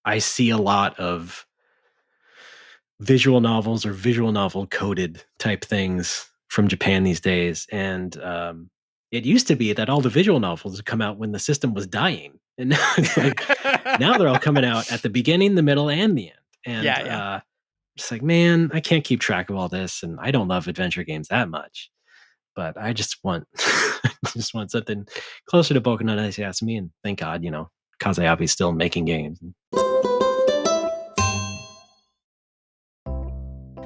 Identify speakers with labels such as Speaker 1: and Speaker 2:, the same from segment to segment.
Speaker 1: I see a lot of visual novels or visual novel coded type things from Japan these days. And it used to be that all the visual novels would come out when the system was dying. And now it's like, now they're all coming out at the beginning, the middle, and the end. And
Speaker 2: Yeah.
Speaker 1: it's like, man, I can't keep track of all this. And I don't love adventure games that much. But I just want just want something closer to Boku no Natsuyasumi. And thank God, Kazayabe's still making games.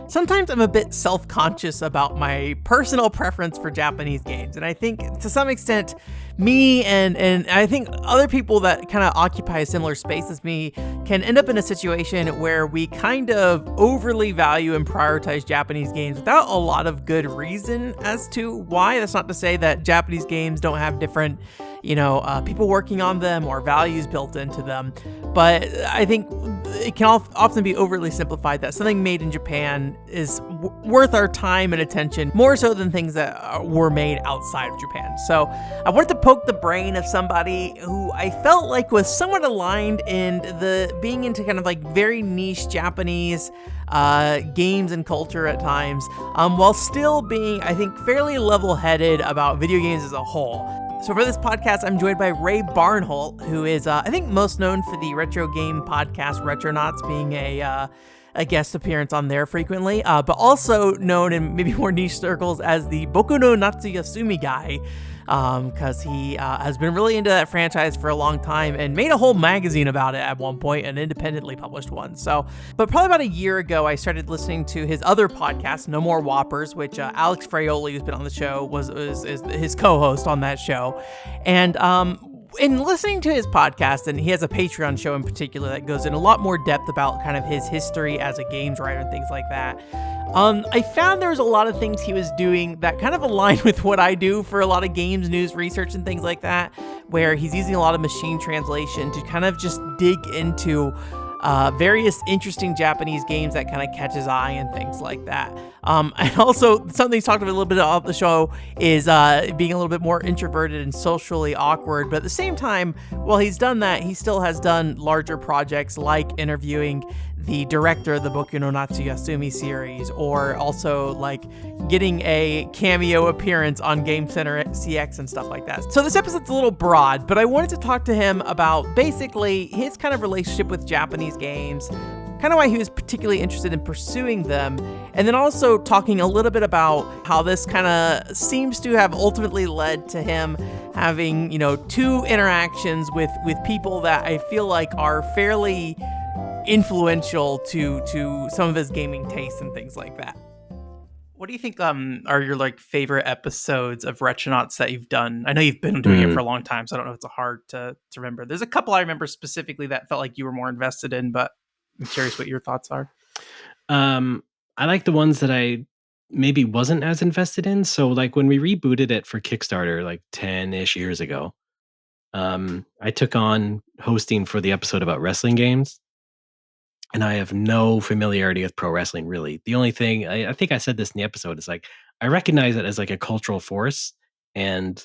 Speaker 2: Sometimes I'm a bit self-conscious about my personal preference for Japanese games, and I think to some extent, me and I think other people that kind of occupy a similar space as me can end up in a situation where we kind of overly value and prioritize Japanese games without a lot of good reason as to why. That's not to say that Japanese games don't have different, people working on them or values built into them, but I think it can often be overly simplified that something made in Japan is worth our time and attention more so than things that were made outside of Japan. So I wanted to poke the brain of somebody who I felt like was somewhat aligned in the being into kind of like very niche Japanese games and culture at times, while still being, I think, fairly level-headed about video games as a whole. So for this podcast, I'm joined by Ray Barnholt, who is, I think, most known for the retro game podcast Retronauts, being a guest appearance on there frequently, but also known in maybe more niche circles as the Boku no Natsuyasumi guy, because he has been really into that franchise for a long time and made a whole magazine about it at one point, an independently published one. So, but probably about a year ago, I started listening to his other podcast, No More Whoppers, which Alex Fraioli, who's been on the show, is his co-host on that show, and in listening to his podcast, and he has a Patreon show in particular that goes in a lot more depth about kind of his history as a games writer and things like that. I found there was a lot of things he was doing that kind of aligned with what I do for a lot of games, news, research, and things like that, where he's using a lot of machine translation to kind of just dig into various interesting Japanese games that kind of catch his eye and things like that. And also, something he's talked about a little bit about the show is being a little bit more introverted and socially awkward. But at the same time, while he's done that, he still has done larger projects like interviewing the director of the Boku no Natsuyasumi series, or also like getting a cameo appearance on Game Center CX and stuff like that. So this episode's a little broad, but I wanted to talk to him about basically his kind of relationship with Japanese games, kind of why he was particularly interested in pursuing them, and then also talking a little bit about how this kind of seems to have ultimately led to him having, two interactions with people that I feel like are fairly influential to some of his gaming tastes and things like that. What do you think are your like favorite episodes of Retronauts that you've done? I know you've been doing it for a long time, so I don't know if it's hard to remember. There's a couple I remember specifically that felt like you were more invested in, but I'm curious what your thoughts are.
Speaker 1: I like the ones that I maybe wasn't as invested in. So like when we rebooted it for Kickstarter like 10-ish years ago, I took on hosting for the episode about wrestling games. And I have no familiarity with pro wrestling, really. The only thing, I think I said this in the episode, is like, I recognize it as like a cultural force. And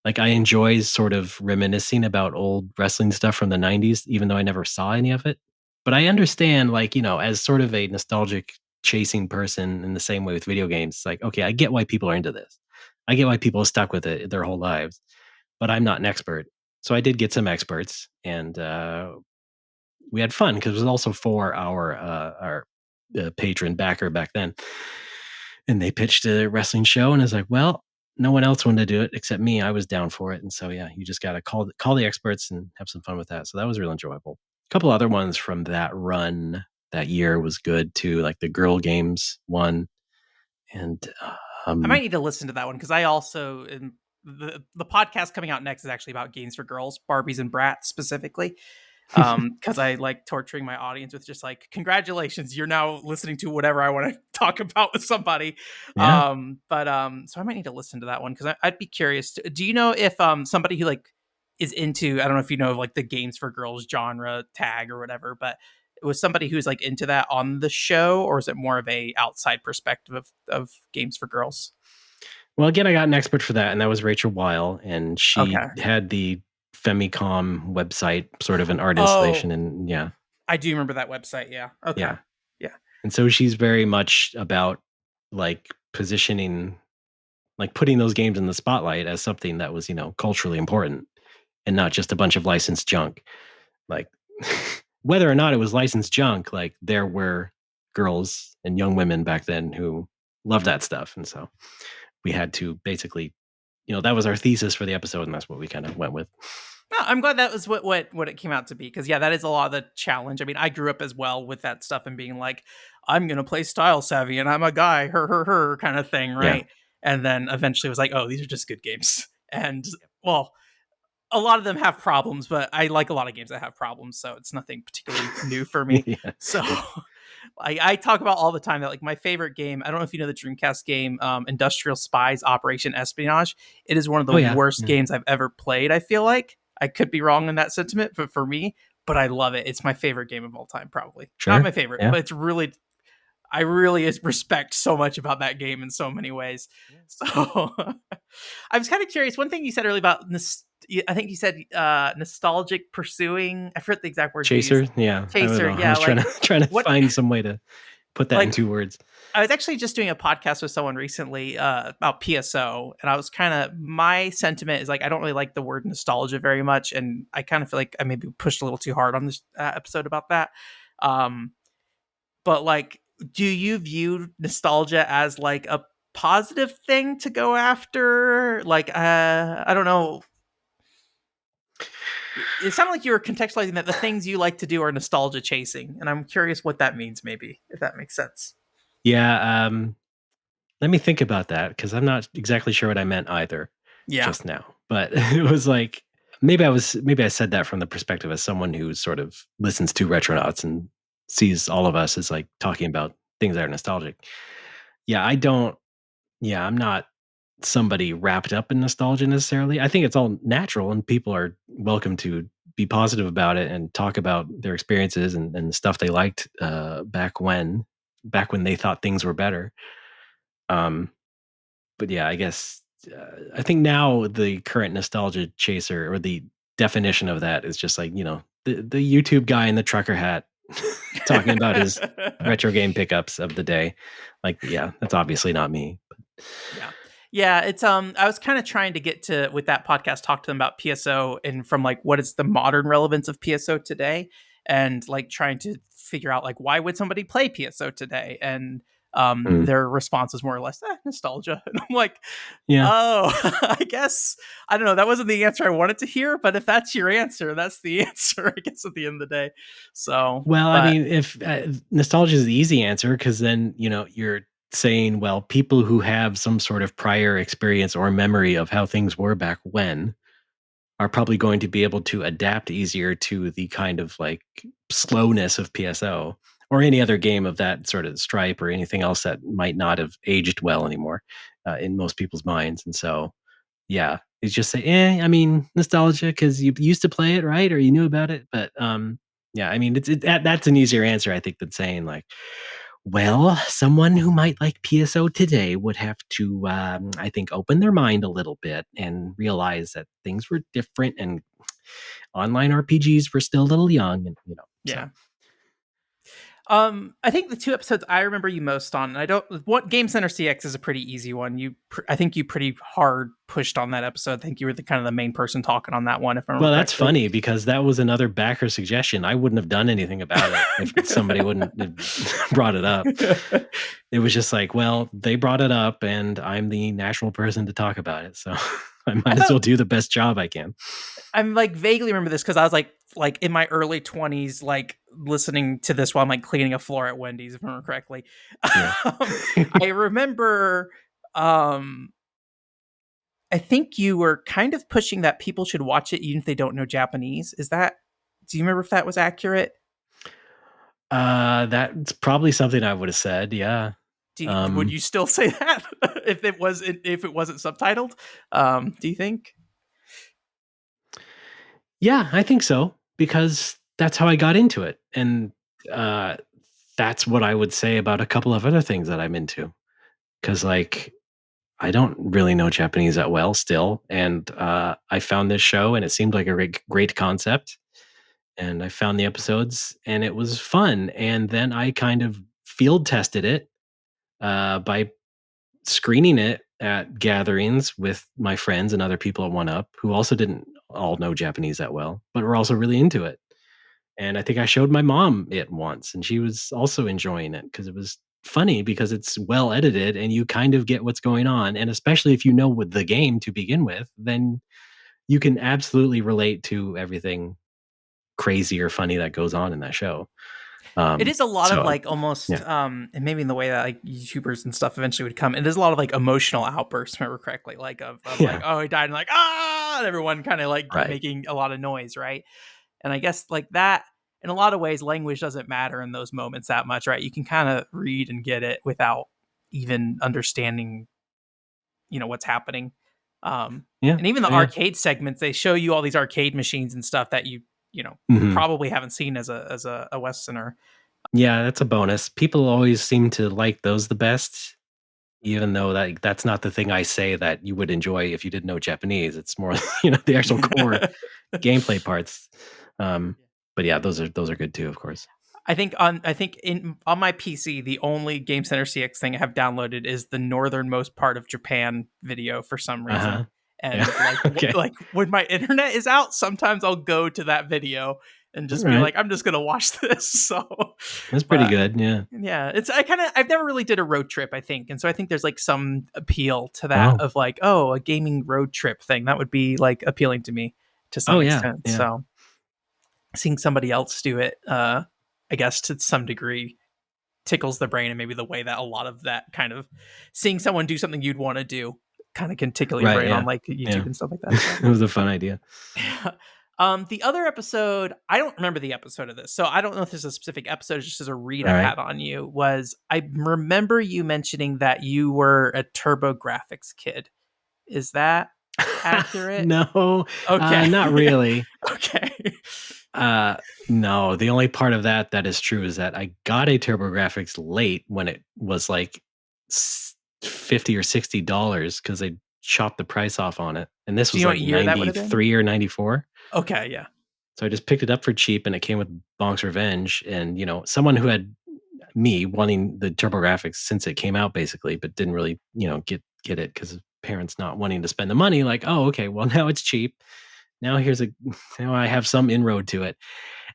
Speaker 1: like, I enjoy sort of reminiscing about old wrestling stuff from the 90s, even though I never saw any of it. But I understand, like, as sort of a nostalgic chasing person in the same way with video games, it's like, okay, I get why people are into this. I get why people are stuck with it their whole lives, but I'm not an expert. So I did get some experts, and we had fun because it was also for our patron backer back then, and they pitched a wrestling show, and I was like, well, no one else wanted to do it except me. I was down for it, and so yeah, you just got to call the experts and have some fun with that. So that was real enjoyable. A couple other ones from that run that year was good too, like the Girl Games one, and
Speaker 2: I might need to listen to that one because I also the podcast coming out next is actually about games for girls, Barbies and Brats specifically. Because I like torturing my audience with just like, congratulations, you're now listening to whatever I want to talk about with somebody.
Speaker 1: Yeah.
Speaker 2: So I might need to listen to that one because I'd be curious. Do you know if somebody who like is into, I don't know if you know, like the games for girls genre tag or whatever, but it was somebody who's like into that on the show, or is it more of a outside perspective of games for girls?
Speaker 1: Well, again, I got an expert for that, and that was Rachel Weil, and she
Speaker 2: Okay.
Speaker 1: had the Famicom website, sort of an art installation,
Speaker 2: Oh,
Speaker 1: and yeah,
Speaker 2: I do remember that website. Yeah. Okay.
Speaker 1: yeah.
Speaker 2: Yeah.
Speaker 1: And so she's very much about like positioning, like putting those games in the spotlight as something that was, culturally important and not just a bunch of licensed junk. Like whether or not it was licensed junk, like there were girls and young women back then who loved that stuff. And so we had to basically, that was our thesis for the episode, and that's what we kind of went with.
Speaker 2: No, I'm glad that was what it came out to be, because yeah, that is a lot of the challenge. I mean, I grew up as well with that stuff and being like, I'm gonna play style savvy and I'm a guy, her kind of thing,
Speaker 1: Yeah.
Speaker 2: right? And then eventually it was like, oh, these are just good games. And well, a lot of them have problems, but I like a lot of games that have problems, so it's nothing particularly new for me.
Speaker 1: Yeah.
Speaker 2: So I talk about all the time that like my favorite game, I don't know if you know the Dreamcast game, Industrial Spies Operation Espionage. It is one of the
Speaker 1: Oh yeah.
Speaker 2: worst
Speaker 1: Yeah.
Speaker 2: games I've ever played, I feel like. I could be wrong in that sentiment, but for me, but I love it. It's my favorite game of all time, probably. Not
Speaker 1: Sure.
Speaker 2: my favorite,
Speaker 1: Yeah.
Speaker 2: but it's really, I really respect so much about that game in so many ways. So I was kind of curious. One thing you said earlier about I think you said nostalgic pursuing. I forget the exact words you
Speaker 1: Chaser.
Speaker 2: used.
Speaker 1: Yeah. I don't
Speaker 2: Chaser,
Speaker 1: know. I
Speaker 2: yeah.
Speaker 1: was trying
Speaker 2: Like
Speaker 1: to trying to
Speaker 2: what?
Speaker 1: find some way to put that in
Speaker 2: Like
Speaker 1: 2 words.
Speaker 2: I was actually just doing a podcast with someone recently about PSO, and I was kind of my sentiment is like I don't really like the word nostalgia very much, and I kind of feel like I maybe pushed a little too hard on this episode about that. Um, but like, do you view nostalgia as like a positive thing to go after? Like, I don't know. It sounded like you were contextualizing that the things you like to do are nostalgia chasing, and I'm curious what that means. Maybe if that makes sense.
Speaker 1: Yeah. Let me think about that, because I'm not exactly sure what I meant either
Speaker 2: Yeah.
Speaker 1: just now. But it was like maybe I said that from the perspective as someone who sort of listens to Retronauts and sees all of us as like talking about things that are nostalgic. Yeah, I don't. Yeah, I'm not somebody wrapped up in nostalgia necessarily. I think it's all natural, and people are welcome to be positive about it and talk about their experiences and the stuff they liked back when they thought things were better. Um, but yeah, I guess I think now the current nostalgia chaser, or the definition of that, is just like, the YouTube guy in the trucker hat talking about his retro game pickups of the day. Like, yeah, that's obviously not me.
Speaker 2: Yeah. Yeah, it's I was kind of trying to get to with that podcast talk to them about PSO and from like what is the modern relevance of PSO today, and like trying to figure out like why would somebody play PSO today, and
Speaker 1: Mm,
Speaker 2: their response was more or less nostalgia. And I'm like,
Speaker 1: yeah.
Speaker 2: oh, I guess I don't know, that wasn't the answer I wanted to hear, but if that's your answer, that's the answer, I guess, at the end of the day. So,
Speaker 1: Well, I
Speaker 2: but
Speaker 1: mean, if nostalgia is the easy answer, because then you're saying, well, people who have some sort of prior experience or memory of how things were back when are probably going to be able to adapt easier to the kind of like slowness of PSO or any other game of that sort of stripe, or anything else that might not have aged well anymore in most people's minds. And so, yeah, it's just say, I mean, nostalgia because you used to play it, right? Or you knew about it. But yeah, I mean, that's an easier answer, I think, than saying like, well, someone who might like PSO today would have to, I think, open their mind a little bit and realize that things were different, and online RPGs were still a little young, and so.
Speaker 2: yeah. I think the two episodes I remember you most on, and I don't. What Game Center CX is a pretty easy one. I think you pretty hard pushed on that episode. I think you were the kind of the main person talking on that one, if I remember
Speaker 1: Well, that's
Speaker 2: correctly.
Speaker 1: funny because that was another backer suggestion. I wouldn't have done anything about it if somebody wouldn't have brought it up. It was just like, well, they brought it up, and I'm the natural person to talk about it, so I
Speaker 2: I
Speaker 1: might as
Speaker 2: thought
Speaker 1: well do the best job I can.
Speaker 2: I'm like vaguely remember this because I was like in my early 20s, like listening to this while I'm like cleaning a floor at Wendy's, if I remember correctly.
Speaker 1: Yeah.
Speaker 2: I remember um I think you were kind of pushing that people should watch it even if they don't know Japanese. Is that do you remember if that was accurate?
Speaker 1: That's probably something I would have said, yeah.
Speaker 2: Would
Speaker 1: Um,
Speaker 2: you still say that if it wasn't subtitled? Do you think?
Speaker 1: yeah, I think so, because that's how I got into it, and, uh, that's what I would say about a couple of other things that I'm into. Because like, I don't really know Japanese that well still, and I found this show, and it seemed like a great concept. And I found the episodes, and it was fun. And then I kind of field tested it by screening it at gatherings with my friends and other people at One Up who also didn't all know Japanese that well, but were also really into it. And I think I showed my mom it once, and she was also enjoying it because it was funny because it's well edited and you kind of get what's going on. And especially if you know with the game to begin with, then you can absolutely relate to everything crazy or funny that goes on in that show.
Speaker 2: It is a lot of
Speaker 1: So
Speaker 2: like almost,
Speaker 1: yeah,
Speaker 2: and maybe in the way that like YouTubers and stuff eventually would come. It is a lot of like emotional outbursts, if I remember correctly, like of like,
Speaker 1: yeah,
Speaker 2: oh, he died, and like and everyone kind of like
Speaker 1: right,
Speaker 2: making a lot of noise, right? And I guess like that, in a lot of ways, language doesn't matter in those moments that much, right? You can kind of read and get it without even understanding, what's happening. Um,
Speaker 1: yeah,
Speaker 2: and even the
Speaker 1: yeah,
Speaker 2: arcade segments, they show you all these arcade machines and stuff that you
Speaker 1: hmm
Speaker 2: probably haven't seen as a Westerner.
Speaker 1: yeah. That's a bonus. People always seem to like those the best, even though that's not the thing I say that you would enjoy if you didn't know Japanese. It's more the actual core gameplay parts. Um, but yeah, those are good too, of course.
Speaker 2: I think on my PC, the only Game Center CX thing I have downloaded is the northernmost part of Japan video for some
Speaker 1: Uh
Speaker 2: reason.
Speaker 1: huh. Yeah.
Speaker 2: And like
Speaker 1: Okay.
Speaker 2: like when my internet is out, sometimes I'll go to that video and
Speaker 1: All
Speaker 2: just be
Speaker 1: right.
Speaker 2: like, I'm just gonna watch this. So,
Speaker 1: That's pretty
Speaker 2: but
Speaker 1: good. Yeah.
Speaker 2: yeah, I've never really did a road trip, I think, and so I think there's like some appeal to that
Speaker 1: Oh.
Speaker 2: of like, oh, a gaming road trip thing that would be like appealing to me to
Speaker 1: Oh
Speaker 2: some
Speaker 1: yeah.
Speaker 2: extent.
Speaker 1: Yeah.
Speaker 2: So seeing somebody else do it, I guess to some degree tickles the brain, and maybe the way that a lot of that kind of seeing someone do something you'd want to do kind of can tickle your
Speaker 1: Right.
Speaker 2: brain on
Speaker 1: Yeah.
Speaker 2: like
Speaker 1: Yeah.
Speaker 2: YouTube and stuff like that. So
Speaker 1: It was a fun idea.
Speaker 2: the other episode, I don't remember the episode of this, so I don't know if there's a specific episode. Just as a read
Speaker 1: All
Speaker 2: I
Speaker 1: right.
Speaker 2: had on you was I remember you mentioning that you were a Turbo Graphics kid. Is that accurate?
Speaker 1: No,
Speaker 2: Okay.
Speaker 1: not really.
Speaker 2: Okay.
Speaker 1: Uh, no, the only part of that is true is that I got a TurboGrafx late when it was like 50 or $60 because they chopped the price off on it. And this
Speaker 2: Do you
Speaker 1: was
Speaker 2: know what
Speaker 1: like
Speaker 2: year that would have been?
Speaker 1: 93 or 94.
Speaker 2: Okay, yeah.
Speaker 1: So I just picked it up for cheap and it came with Bonk's Revenge. And, someone who had me wanting the TurboGrafx since it came out basically, but didn't really, get it because of parents not wanting to spend the money. Like, oh, okay, well, now it's cheap. Now now I have some inroad to it.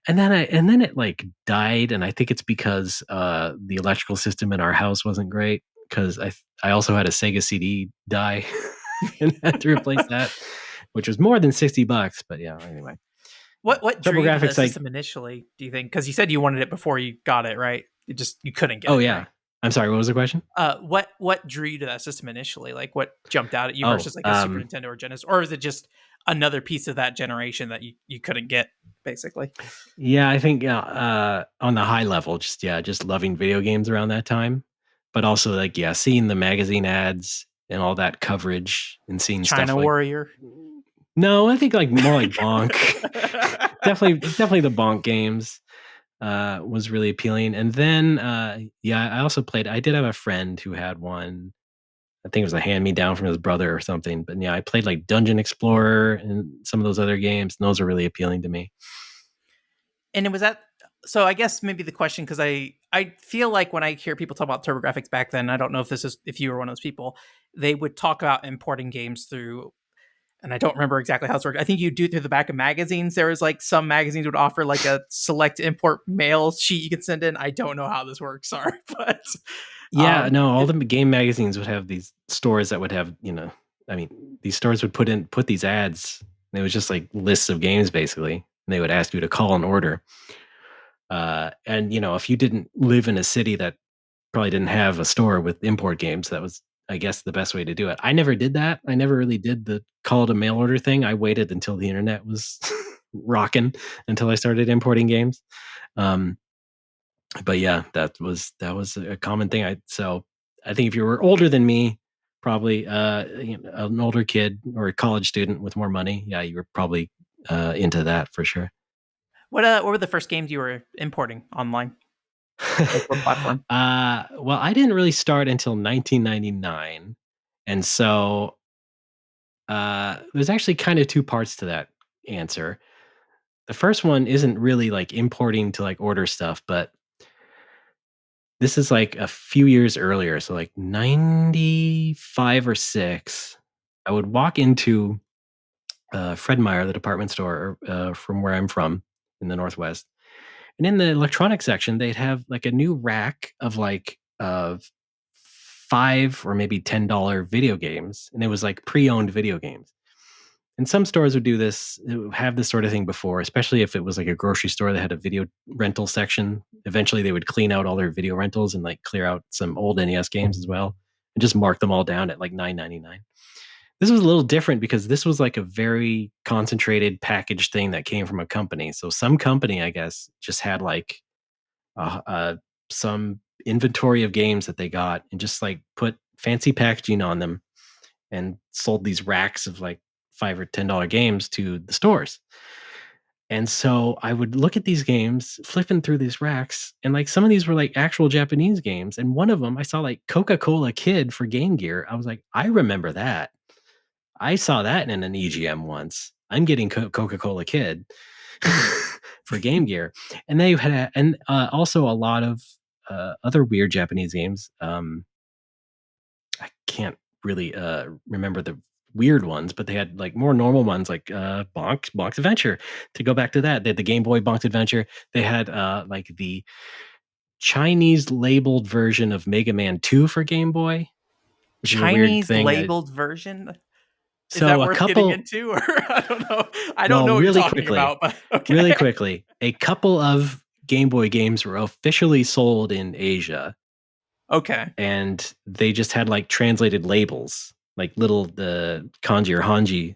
Speaker 1: And then it like died, and I think it's because the electrical system in our house wasn't great because I also had a Sega CD die and had to replace that, which was more than $60. But yeah, anyway, yeah.
Speaker 2: What drew you to the
Speaker 1: TurboGrafx, like,
Speaker 2: system initially, do you think? Because you said you wanted it before you got it, right? You couldn't get
Speaker 1: oh
Speaker 2: it,
Speaker 1: yeah,
Speaker 2: right?
Speaker 1: I'm sorry, what was the question?
Speaker 2: What drew you to that system initially? Like, what jumped out at you
Speaker 1: Oh,
Speaker 2: versus like a Super Nintendo or Genesis, or is it just another piece of that generation that you couldn't get, basically?
Speaker 1: yeah, I think on the high level, just loving video games around that time, but also like seeing the magazine ads and all that coverage and seeing stuff
Speaker 2: China
Speaker 1: like.
Speaker 2: Warrior.
Speaker 1: No, I think like more like Bonk. Definitely the Bonk games was really appealing. And then yeah, I also played. I did have a friend who had one. I think it was a hand me down from his brother or something. But yeah, I played like Dungeon Explorer and some of those other games. And those are really appealing to me.
Speaker 2: And it was that. So I guess maybe the question, because I feel like when I hear people talk about TurboGrafx back then, I don't know if you were one of those people, they would talk about importing games through, and I don't remember exactly how this worked. I think you do it through the back of magazines. There was like some magazines would offer like a select import mail sheet you could send in. I don't know how this works, sorry, but
Speaker 1: Yeah, no, all
Speaker 2: it,
Speaker 1: the game magazines would have these stores that would have, I mean, these stores would put these ads. And it was just like lists of games basically. And they would ask you to call an order. And if you didn't live in a city that probably didn't have a store with import games, that was, I guess, the best way to do it. I never did that. I never really did the call it a mail order thing. I waited until the internet was rocking until I started importing games. Um, but yeah, that was a common thing. I think if you were older than me, probably an older kid or a college student with more money, yeah, you were probably into that for sure.
Speaker 2: what were the first games you were importing online? Like what platform?
Speaker 1: Well, I didn't really start until 1999, And so there's actually kind of two parts to that answer. The first one isn't really like importing to like order stuff, but this is like a few years earlier. So like 95 or 6, I would walk into Fred Meyer, the department store from where I'm from in the Northwest. And in the electronics section, they'd have like a new rack of like $5 or maybe $10 video games. And it was like pre-owned video games. And some stores would do this, have this sort of thing before, especially if it was like a grocery store that had a video rental section. Eventually, they would clean out all their video rentals and like clear out some old NES games as well, and just mark them all down at like $9.99. This was a little different because this was like a very concentrated packaged thing that came from a company. So some company, I guess, just had like some inventory of games that they got and just like put fancy packaging on them and sold these racks of like $5 or $10 games to the stores. And so I would look at these games, flipping through these racks, and like some of these were like actual Japanese games. And one of them I saw like Coca-Cola Kid for Game Gear. I was like, I remember that. I saw that in an EGM once. I'm getting Coca-Cola Kid for Game Gear. And they had, and also a lot of other weird Japanese games. I can't really remember the weird ones, but they had like more normal ones like Bonk's Adventure. To go back to that, they had the Game Boy Bonk's Adventure. They had like the Chinese labeled version of Mega Man 2 for Game Boy, which is a weird
Speaker 2: Chinese
Speaker 1: thing.
Speaker 2: labeled version? Is that
Speaker 1: So a
Speaker 2: worth getting
Speaker 1: couple,
Speaker 2: into, or I don't know. I don't
Speaker 1: well,
Speaker 2: know what you're talking about, but
Speaker 1: really
Speaker 2: okay.
Speaker 1: quickly, a couple of Game Boy games were officially sold in Asia,
Speaker 2: Okay.
Speaker 1: and they just had like translated labels, like little the kanji or hanji,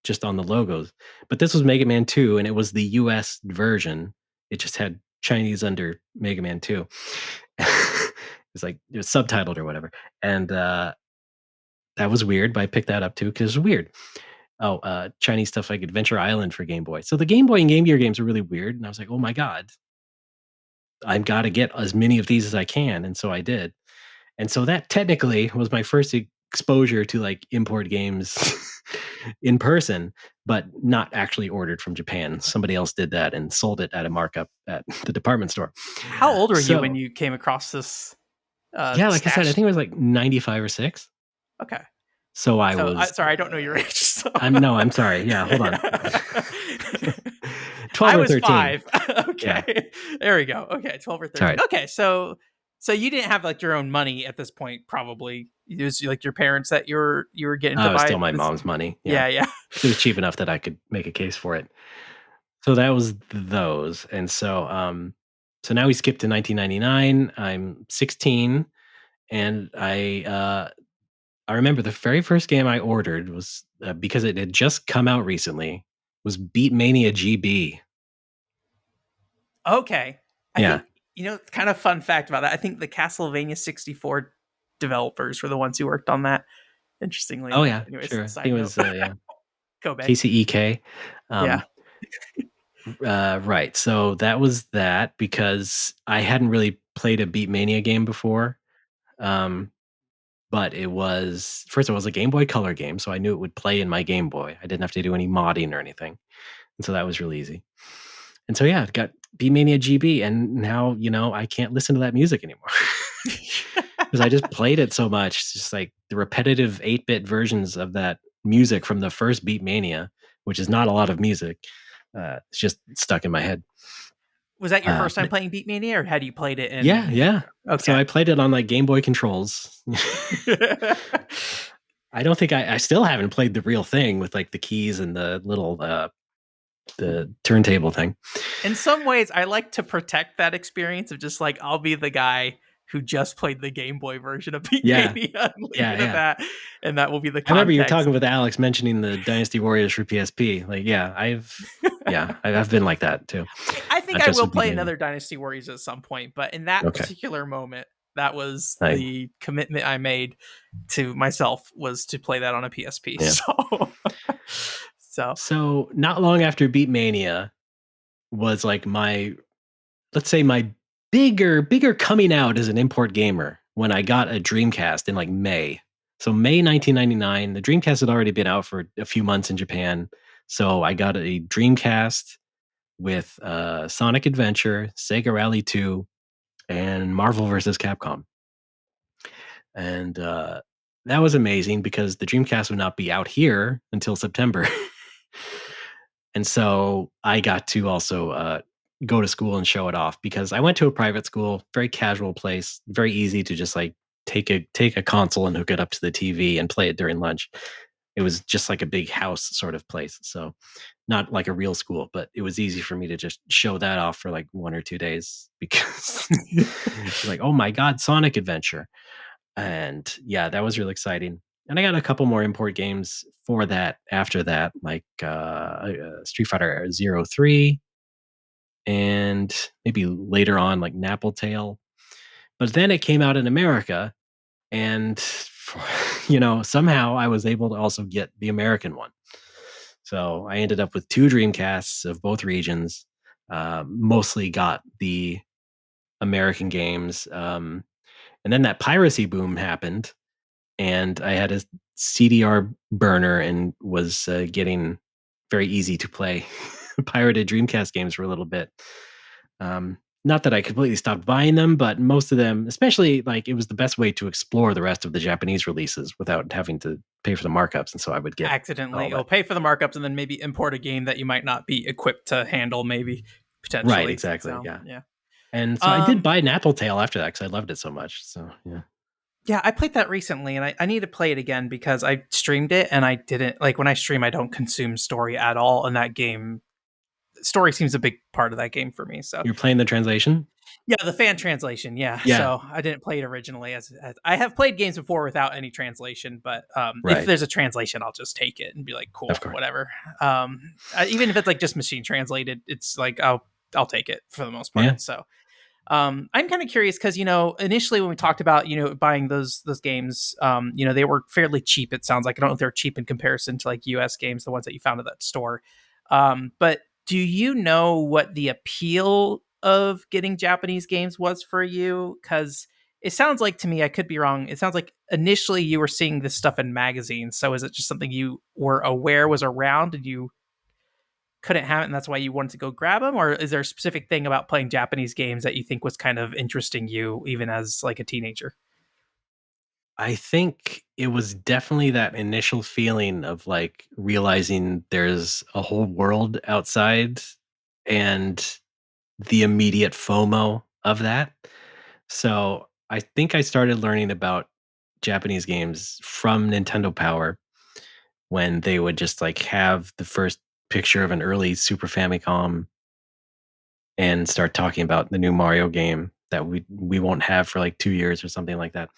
Speaker 1: just on the logos. But this was Mega Man 2, and it was the US version. It just had Chinese under Mega Man 2. It's like it was subtitled or whatever. And that was weird, but I picked that up too because it was weird. Oh, Chinese stuff like Adventure Island for Game Boy. So the Game Boy and Game Gear games are really weird. And I was like, oh my God, I've got to get as many of these as I can. And so I did. And so that technically was my first exposure to like import games in person, but not actually ordered from Japan. Somebody else did that and sold it at a markup at the department store.
Speaker 2: How old were you when
Speaker 1: So,
Speaker 2: you came across this
Speaker 1: yeah, like I said, I
Speaker 2: stash?
Speaker 1: think it was like 95 or 6.
Speaker 2: Okay.
Speaker 1: So I
Speaker 2: So,
Speaker 1: was,
Speaker 2: sorry, I don't know your age. So.
Speaker 1: I'm sorry. Yeah, hold on. 12
Speaker 2: I
Speaker 1: or
Speaker 2: was
Speaker 1: 13.
Speaker 2: 5.
Speaker 1: Yeah.
Speaker 2: Okay. There we go. Okay, 12 or
Speaker 1: It's all
Speaker 2: 13.
Speaker 1: right.
Speaker 2: Okay, so you didn't have like your own money at this point, probably. It was like your parents that you were getting to
Speaker 1: It was
Speaker 2: buy
Speaker 1: still my
Speaker 2: this.
Speaker 1: mom's money. Yeah.
Speaker 2: Yeah, yeah.
Speaker 1: It was cheap enough that I could make a case for it. So that was those. And so now we skip to 1999. I'm 16, and I remember the very first game I ordered was because it had just come out recently, was Beatmania GB.
Speaker 2: Okay. I
Speaker 1: Yeah.
Speaker 2: think, kind of fun fact about that. I think the Castlevania 64 developers were the ones who worked on that. Interestingly
Speaker 1: Oh
Speaker 2: enough.
Speaker 1: yeah,
Speaker 2: Anyways,
Speaker 1: sure. I think
Speaker 2: side
Speaker 1: it
Speaker 2: note.
Speaker 1: was yeah,
Speaker 2: Kobe.
Speaker 1: KCEK.
Speaker 2: Yeah.
Speaker 1: Um, right. So that was that because I hadn't really played a Beatmania game before. Um, but it was first of all, it was a Game Boy Color game, so I knew it would play in my Game Boy. I didn't have to do any modding or anything, and so that was really easy. And so yeah, it got Beatmania GB, and now I can't listen to that music anymore because I just played it so much. It's just like the repetitive 8-bit versions of that music from the first Beatmania, which is not a lot of music. It's just stuck in my head.
Speaker 2: Was that your first time
Speaker 1: But
Speaker 2: playing Beatmania, or had you played it
Speaker 1: yeah,
Speaker 2: in?
Speaker 1: yeah. So
Speaker 2: Okay.
Speaker 1: I played it on like Game Boy controls. I don't think I still haven't played the real thing with like the keys and the little the turntable thing.
Speaker 2: In some ways, I like to protect that experience of just like I'll be the guy who just played the Game Boy version of
Speaker 1: Yeah,
Speaker 2: Beatmania and leave
Speaker 1: yeah,
Speaker 2: it at
Speaker 1: yeah.
Speaker 2: that, and that will be the
Speaker 1: I remember you
Speaker 2: context.
Speaker 1: talking with Alex mentioning the Dynasty Warriors for PSP. Like, I've been like that too.
Speaker 2: I think
Speaker 1: Not
Speaker 2: I
Speaker 1: just
Speaker 2: will
Speaker 1: with
Speaker 2: play
Speaker 1: Beatmania.
Speaker 2: another Dynasty Warriors at some point, but in that
Speaker 1: Okay.
Speaker 2: particular moment, that was
Speaker 1: I,
Speaker 2: the commitment I made to myself, was to play that on a PSP.
Speaker 1: yeah.
Speaker 2: So
Speaker 1: So not long after Beatmania was like let's say my bigger coming out as an import gamer when I got a Dreamcast in like May. So May 1999, the Dreamcast had already been out for a few months in Japan. So I got a Dreamcast with Sonic Adventure, Sega Rally 2, and Marvel vs. Capcom. And that was amazing because the Dreamcast would not be out here until September. And so I got to also go to school and show it off because I went to a private school, very casual place, very easy to just like take a console and hook it up to the TV and play it during lunch. It was just like a big house sort of place. So not like a real school, but it was easy for me to just show that off for like 1 or 2 days because like, oh my God, Sonic Adventure. And yeah, that was really exciting. And I got a couple more import games for that after that, like Street Fighter Zero 03 and maybe later on like Napple Tail. But then it came out in America and somehow I was able to also get the American one. So I ended up with 2 Dreamcasts of both regions. Mostly got the American games. And then that piracy boom happened, and I had a CDR burner and was getting very easy to play pirated Dreamcast games for a little bit. Not that I completely stopped buying them, but most of them, especially like it was the best way to explore the rest of the Japanese releases without having to pay for the markups. And so I would get all
Speaker 2: Accidentally,
Speaker 1: that.
Speaker 2: you'll pay for the markups and then maybe import a game that you might not be equipped to handle, maybe
Speaker 1: Right,
Speaker 2: potentially.
Speaker 1: exactly.
Speaker 2: So
Speaker 1: Yeah.
Speaker 2: yeah.
Speaker 1: And so I did
Speaker 2: Um,
Speaker 1: buy Napple Tail after that because I loved it so much. So yeah.
Speaker 2: yeah, I played that recently, and I need to play it again because I streamed it and I didn't like when I stream. I don't consume story at all, and that game story seems a big part of that game for me. So
Speaker 1: You're playing the translation?
Speaker 2: yeah, the fan translation. Yeah,
Speaker 1: Yeah.
Speaker 2: so I didn't play it originally as I have played games before without any translation, but if
Speaker 1: Right.
Speaker 2: there's a translation, I'll just take it and be like,
Speaker 1: Of
Speaker 2: cool,
Speaker 1: course.
Speaker 2: whatever. Even if it's like just machine translated, it's like I'll take it for the most
Speaker 1: Yeah.
Speaker 2: part. So I'm kind of curious because initially when we talked about buying those games, they were fairly cheap. It sounds like I don't know if they're cheap in comparison to like U.S. games, the ones that you found at that store. But do you know what the appeal of getting Japanese games was for you? Because it sounds like to me, I could be wrong. It sounds like initially you were seeing this stuff in magazines. So is it just something you were aware was around and you couldn't have it and that's why you wanted to go grab them, or is there a specific thing about playing Japanese games that you think was kind of interesting you even as like a teenager?
Speaker 1: I think it was definitely that initial feeling of like realizing there's a whole world outside and the immediate FOMO of that. So I think I started learning about Japanese games from Nintendo Power when they would just like have the first picture of an early Super Famicom and start talking about the new Mario game that we won't have for like 2 years or something like that.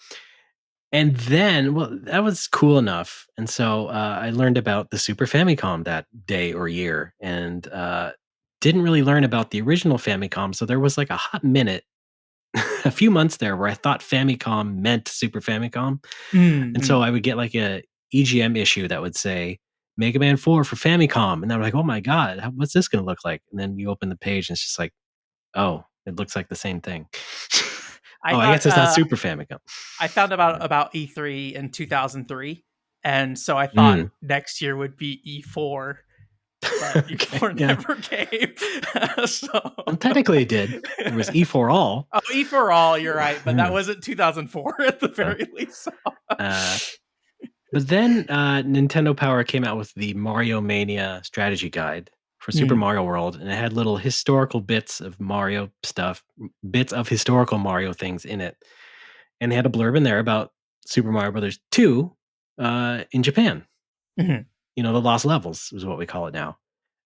Speaker 1: And then, well, that was cool enough. And so I learned about the Super Famicom that day or year, and didn't really learn about the original Famicom. So there was like a hot minute, a few months there, where I thought Famicom meant Super Famicom, and so
Speaker 2: Mm-hmm.
Speaker 1: I would get like a EGM issue that would say Mega Man 4 for Famicom, and I'm like, oh my god, what's this going to look like? And then you open the page, and it's just like, oh, it looks like the same thing.
Speaker 2: I
Speaker 1: Oh, I
Speaker 2: thought
Speaker 1: guess it's not Super Famicom.
Speaker 2: I found
Speaker 1: Yeah.
Speaker 2: about E3 in 2003, and so I thought
Speaker 1: Mm.
Speaker 2: next year would be E4, but
Speaker 1: Okay.
Speaker 2: E4
Speaker 1: Yeah.
Speaker 2: never came. So
Speaker 1: Well, technically it did. There was E4 all.
Speaker 2: oh, E for all, you're right, but that
Speaker 1: Yeah.
Speaker 2: wasn't 2004 at the
Speaker 1: Uh,
Speaker 2: very least.
Speaker 1: uh, but then Nintendo Power came out with the Mario Mania strategy guide for Super
Speaker 2: Mm,
Speaker 1: Mario World, and it had little historical bits of Mario stuff, bits of historical Mario things in it, and it had a blurb in there about Super Mario Brothers 2 in Japan.
Speaker 2: mhm.
Speaker 1: The Lost Levels is what we call it now.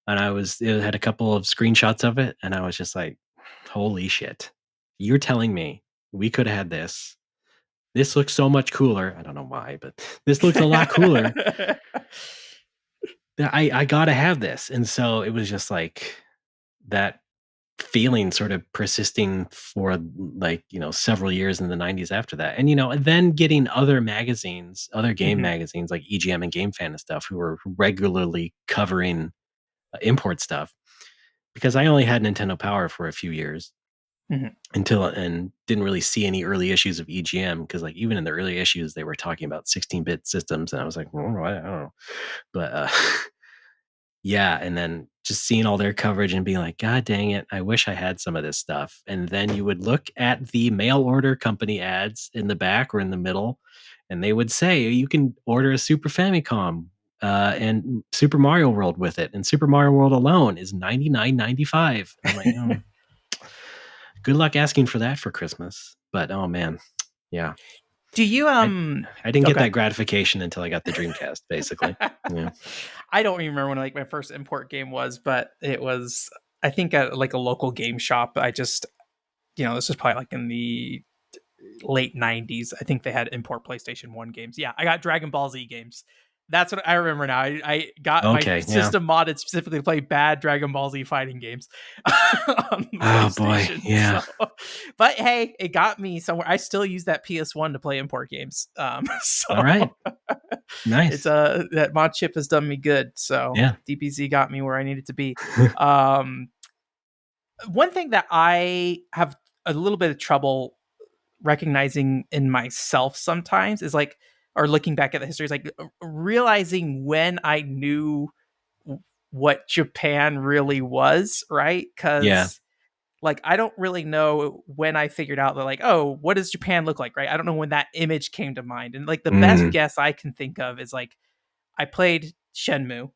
Speaker 1: And it had a couple of screenshots of it, and I was just like, holy shit. You're telling me we could have had this. This looks so much cooler. I don't know why, but this looks a lot cooler. That I gotta have this. And so it was just like that feeling sort of persisting for like, several years in the 90s after that. And then getting other magazines, other game
Speaker 2: Mhm.
Speaker 1: magazines like EGM and Game Fan and stuff who were regularly covering import stuff because I only had Nintendo Power for a few years.
Speaker 2: Mhm.
Speaker 1: and didn't really see any early issues of EGM, because like even in the early issues they were talking about 16-bit systems, and I was like, I don't know. But yeah, and then just seeing all their coverage and being like, God dang it, I wish I had some of this stuff. And then you would look at the mail order company ads in the back or in the middle, and they would say you can order a Super Famicom and Super Mario World with it, and Super Mario World alone is $99.95. I'm like, oh, good luck asking for that for Christmas. But oh man, yeah,
Speaker 2: Do you
Speaker 1: I I didn't get
Speaker 2: okay.
Speaker 1: that gratification until I got the Dreamcast, basically. Yeah.
Speaker 2: I don't even remember when like my first import game was, but it was I think at like a local game shop. I just this was probably like in the late 90s. I think they had import PlayStation 1 games. Yeah, I got Dragon Ball Z games. That's what I remember now. I got my
Speaker 1: Okay. Yeah.
Speaker 2: system modded specifically to play bad Dragon Ball Z fighting games on the
Speaker 1: Oh boy.
Speaker 2: PlayStation.
Speaker 1: Yeah.
Speaker 2: So, but hey, it got me somewhere. I still use that PS1 to play import games.
Speaker 1: All
Speaker 2: So
Speaker 1: right.
Speaker 2: it's
Speaker 1: Nice.
Speaker 2: that mod chip has done me good. So
Speaker 1: Yeah.
Speaker 2: DBZ got me where I needed to be. Um, One thing that I have a little bit of trouble recognizing in myself sometimes is like, or looking back at the history is like realizing when I knew what Japan really was, right?
Speaker 1: Yeah.
Speaker 2: Because like I don't really know when I figured out that like, oh, what does Japan look like, right? I don't know when that image came to mind. And like the best
Speaker 1: Mm,
Speaker 2: guess I can think of is like I played Shenmue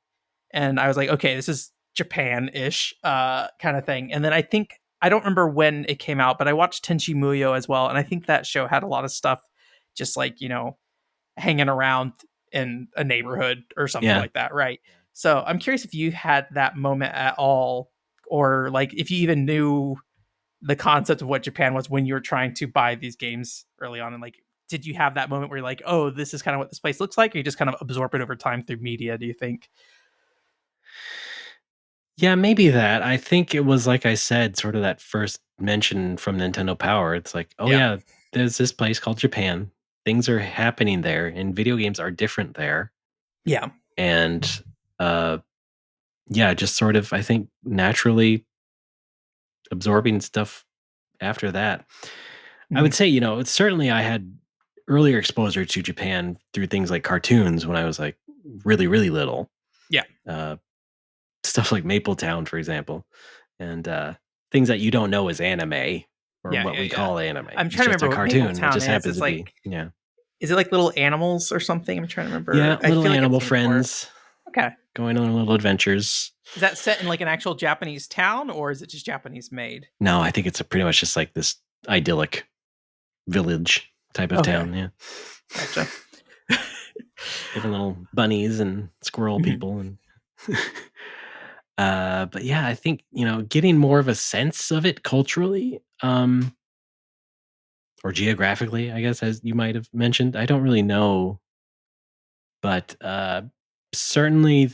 Speaker 2: and I was like, okay, this is Japan-ish kind of thing. And then I think I don't remember when it came out, but I watched Tenchi Muyo as well, and I think that show had a lot of stuff just like hanging around in a neighborhood or something
Speaker 1: yeah.
Speaker 2: like that, right? So I'm curious if you had that moment at all, or like if you even knew the concept of what Japan was when you were trying to buy these games early on, and like did you have that moment where you're like, oh, this is kind of what this place looks like, or you just kind of absorb it over time through media, do you think?
Speaker 1: Yeah, maybe that. I think it was like I said, sort of that first mention from Nintendo Power. It's like, oh
Speaker 2: Yeah.
Speaker 1: yeah, there's this place called Japan. Things are happening there, and video games are different there.
Speaker 2: Yeah.
Speaker 1: And uh, yeah, just sort of, I think, naturally absorbing stuff after that. I
Speaker 2: Mhm.
Speaker 1: would say, it's certainly I had earlier exposure to Japan through things like cartoons when I was like really, really little.
Speaker 2: Yeah.
Speaker 1: Uh, Stuff like Mapletown, for example, and things that you don't know is anime or
Speaker 2: Yeah,
Speaker 1: what
Speaker 2: yeah,
Speaker 1: we
Speaker 2: yeah.
Speaker 1: call anime.
Speaker 2: I'm
Speaker 1: It's
Speaker 2: trying to
Speaker 1: just a
Speaker 2: remember what
Speaker 1: cartoon. It
Speaker 2: Mapletown
Speaker 1: just
Speaker 2: is.
Speaker 1: happens
Speaker 2: It's
Speaker 1: to be,
Speaker 2: like
Speaker 1: yeah,
Speaker 2: is it like little animals or something? I'm trying to remember.
Speaker 1: yeah,
Speaker 2: I
Speaker 1: little
Speaker 2: feel like I've
Speaker 1: animal
Speaker 2: seen it before.
Speaker 1: friends
Speaker 2: Okay.
Speaker 1: going on little adventures.
Speaker 2: Is that set in like an actual Japanese town or is it just Japanese made?
Speaker 1: No, I think it's pretty much just like this idyllic village type of
Speaker 2: Okay.
Speaker 1: town. Yeah,
Speaker 2: Gotcha.
Speaker 1: different little bunnies and squirrel
Speaker 2: Mhm.
Speaker 1: people and. But yeah, I think getting more of a sense of it culturally, or geographically, I guess, as you might have mentioned. I don't really know, but certainly,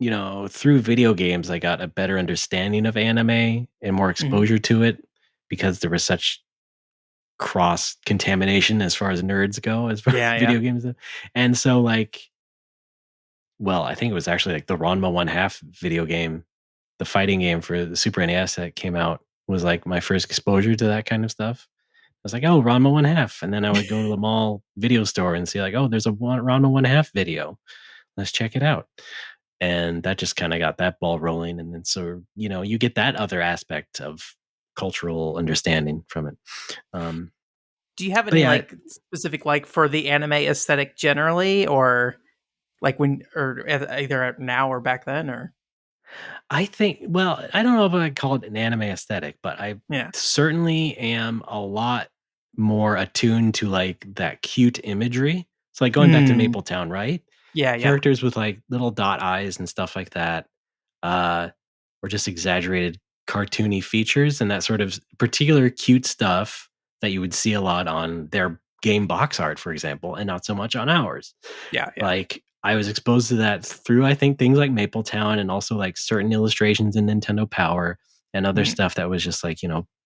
Speaker 1: through video games, I got a better understanding of anime and more
Speaker 2: Mhm.
Speaker 1: exposure to it because there was such cross contamination as far as nerds go, as far as
Speaker 2: Yeah, yeah.
Speaker 1: video games. And so, like, well, I think it was actually like the Ranma One Half video game, the fighting game for the Super NES that came out was like my first exposure to that kind of stuff. I was like, oh, Ranma One Half. And then I would go to the mall video store and see, like, oh, there's a Ranma One Half video. Let's check it out. And that just kind of got that ball rolling. And then so, you get that other aspect of cultural understanding from it. Um,
Speaker 2: Do you have
Speaker 1: but
Speaker 2: any
Speaker 1: yeah,
Speaker 2: like specific like for the anime aesthetic generally or like when or either now or back then or
Speaker 1: I think, well, I don't know if I call it an anime aesthetic, but I
Speaker 2: yeah.
Speaker 1: certainly am a lot more attuned to like that cute imagery. So like going back to
Speaker 2: Mm.
Speaker 1: Mapletown, right?
Speaker 2: Yeah, yeah.
Speaker 1: Characters with like little dot eyes and stuff like that, uh, or just exaggerated cartoony features and that sort of particular cute stuff that you would see a lot on their game box art, for example, and not so much on ours.
Speaker 2: Yeah, yeah.
Speaker 1: Like, I was exposed to that through, I think, things like Mapletown and also, like, certain illustrations in Nintendo Power and other
Speaker 2: Mhm.
Speaker 1: stuff that was just, like,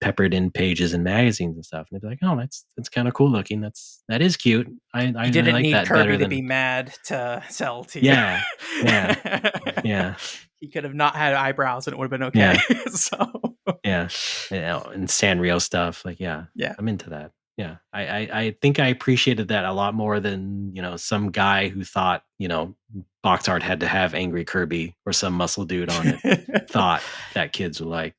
Speaker 1: peppered in pages and magazines and stuff, and I'd be like, "Oh, that's kinda cool looking. That is cute. I
Speaker 2: You
Speaker 1: I
Speaker 2: didn't
Speaker 1: like
Speaker 2: need
Speaker 1: that better
Speaker 2: Kirby to
Speaker 1: than."
Speaker 2: be mad to sell to you.
Speaker 1: Yeah. Yeah. Yeah.
Speaker 2: he could have not had eyebrows and it would have been okay.
Speaker 1: Yeah.
Speaker 2: So
Speaker 1: Yeah. And Sanrio stuff, like, yeah,
Speaker 2: yeah.
Speaker 1: I'm into that. Yeah. I think I appreciated that a lot more than, some guy who thought, box art had to have angry Kirby or some muscle dude on it, thought that kids would like,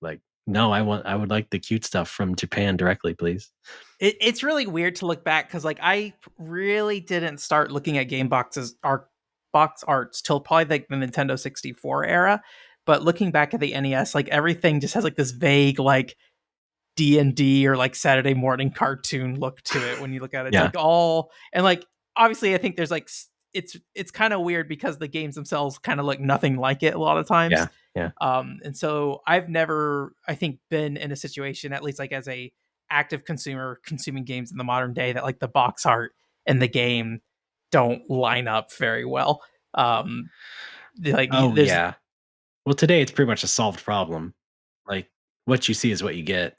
Speaker 1: no, I would like the cute stuff from Japan directly, please.
Speaker 2: It's really weird to look back because like I really didn't start looking at game box arts till probably like the Nintendo 64 era. But looking back at the NES, like everything just has like this vague like D&D or like Saturday morning cartoon look to it when you look at it. It's
Speaker 1: Yeah.
Speaker 2: like all and like obviously I think there's like it's kind of weird because the games themselves kind of look nothing like it a lot of times.
Speaker 1: Yeah. Yeah.
Speaker 2: And so I've never, I think, been in a situation, at least like as a active consumer consuming games in the modern day, that like the box art and the game don't line up very well. Um, like
Speaker 1: Oh,
Speaker 2: there's,
Speaker 1: yeah. Well, today it's pretty much a solved problem. Like, what you see is what you get.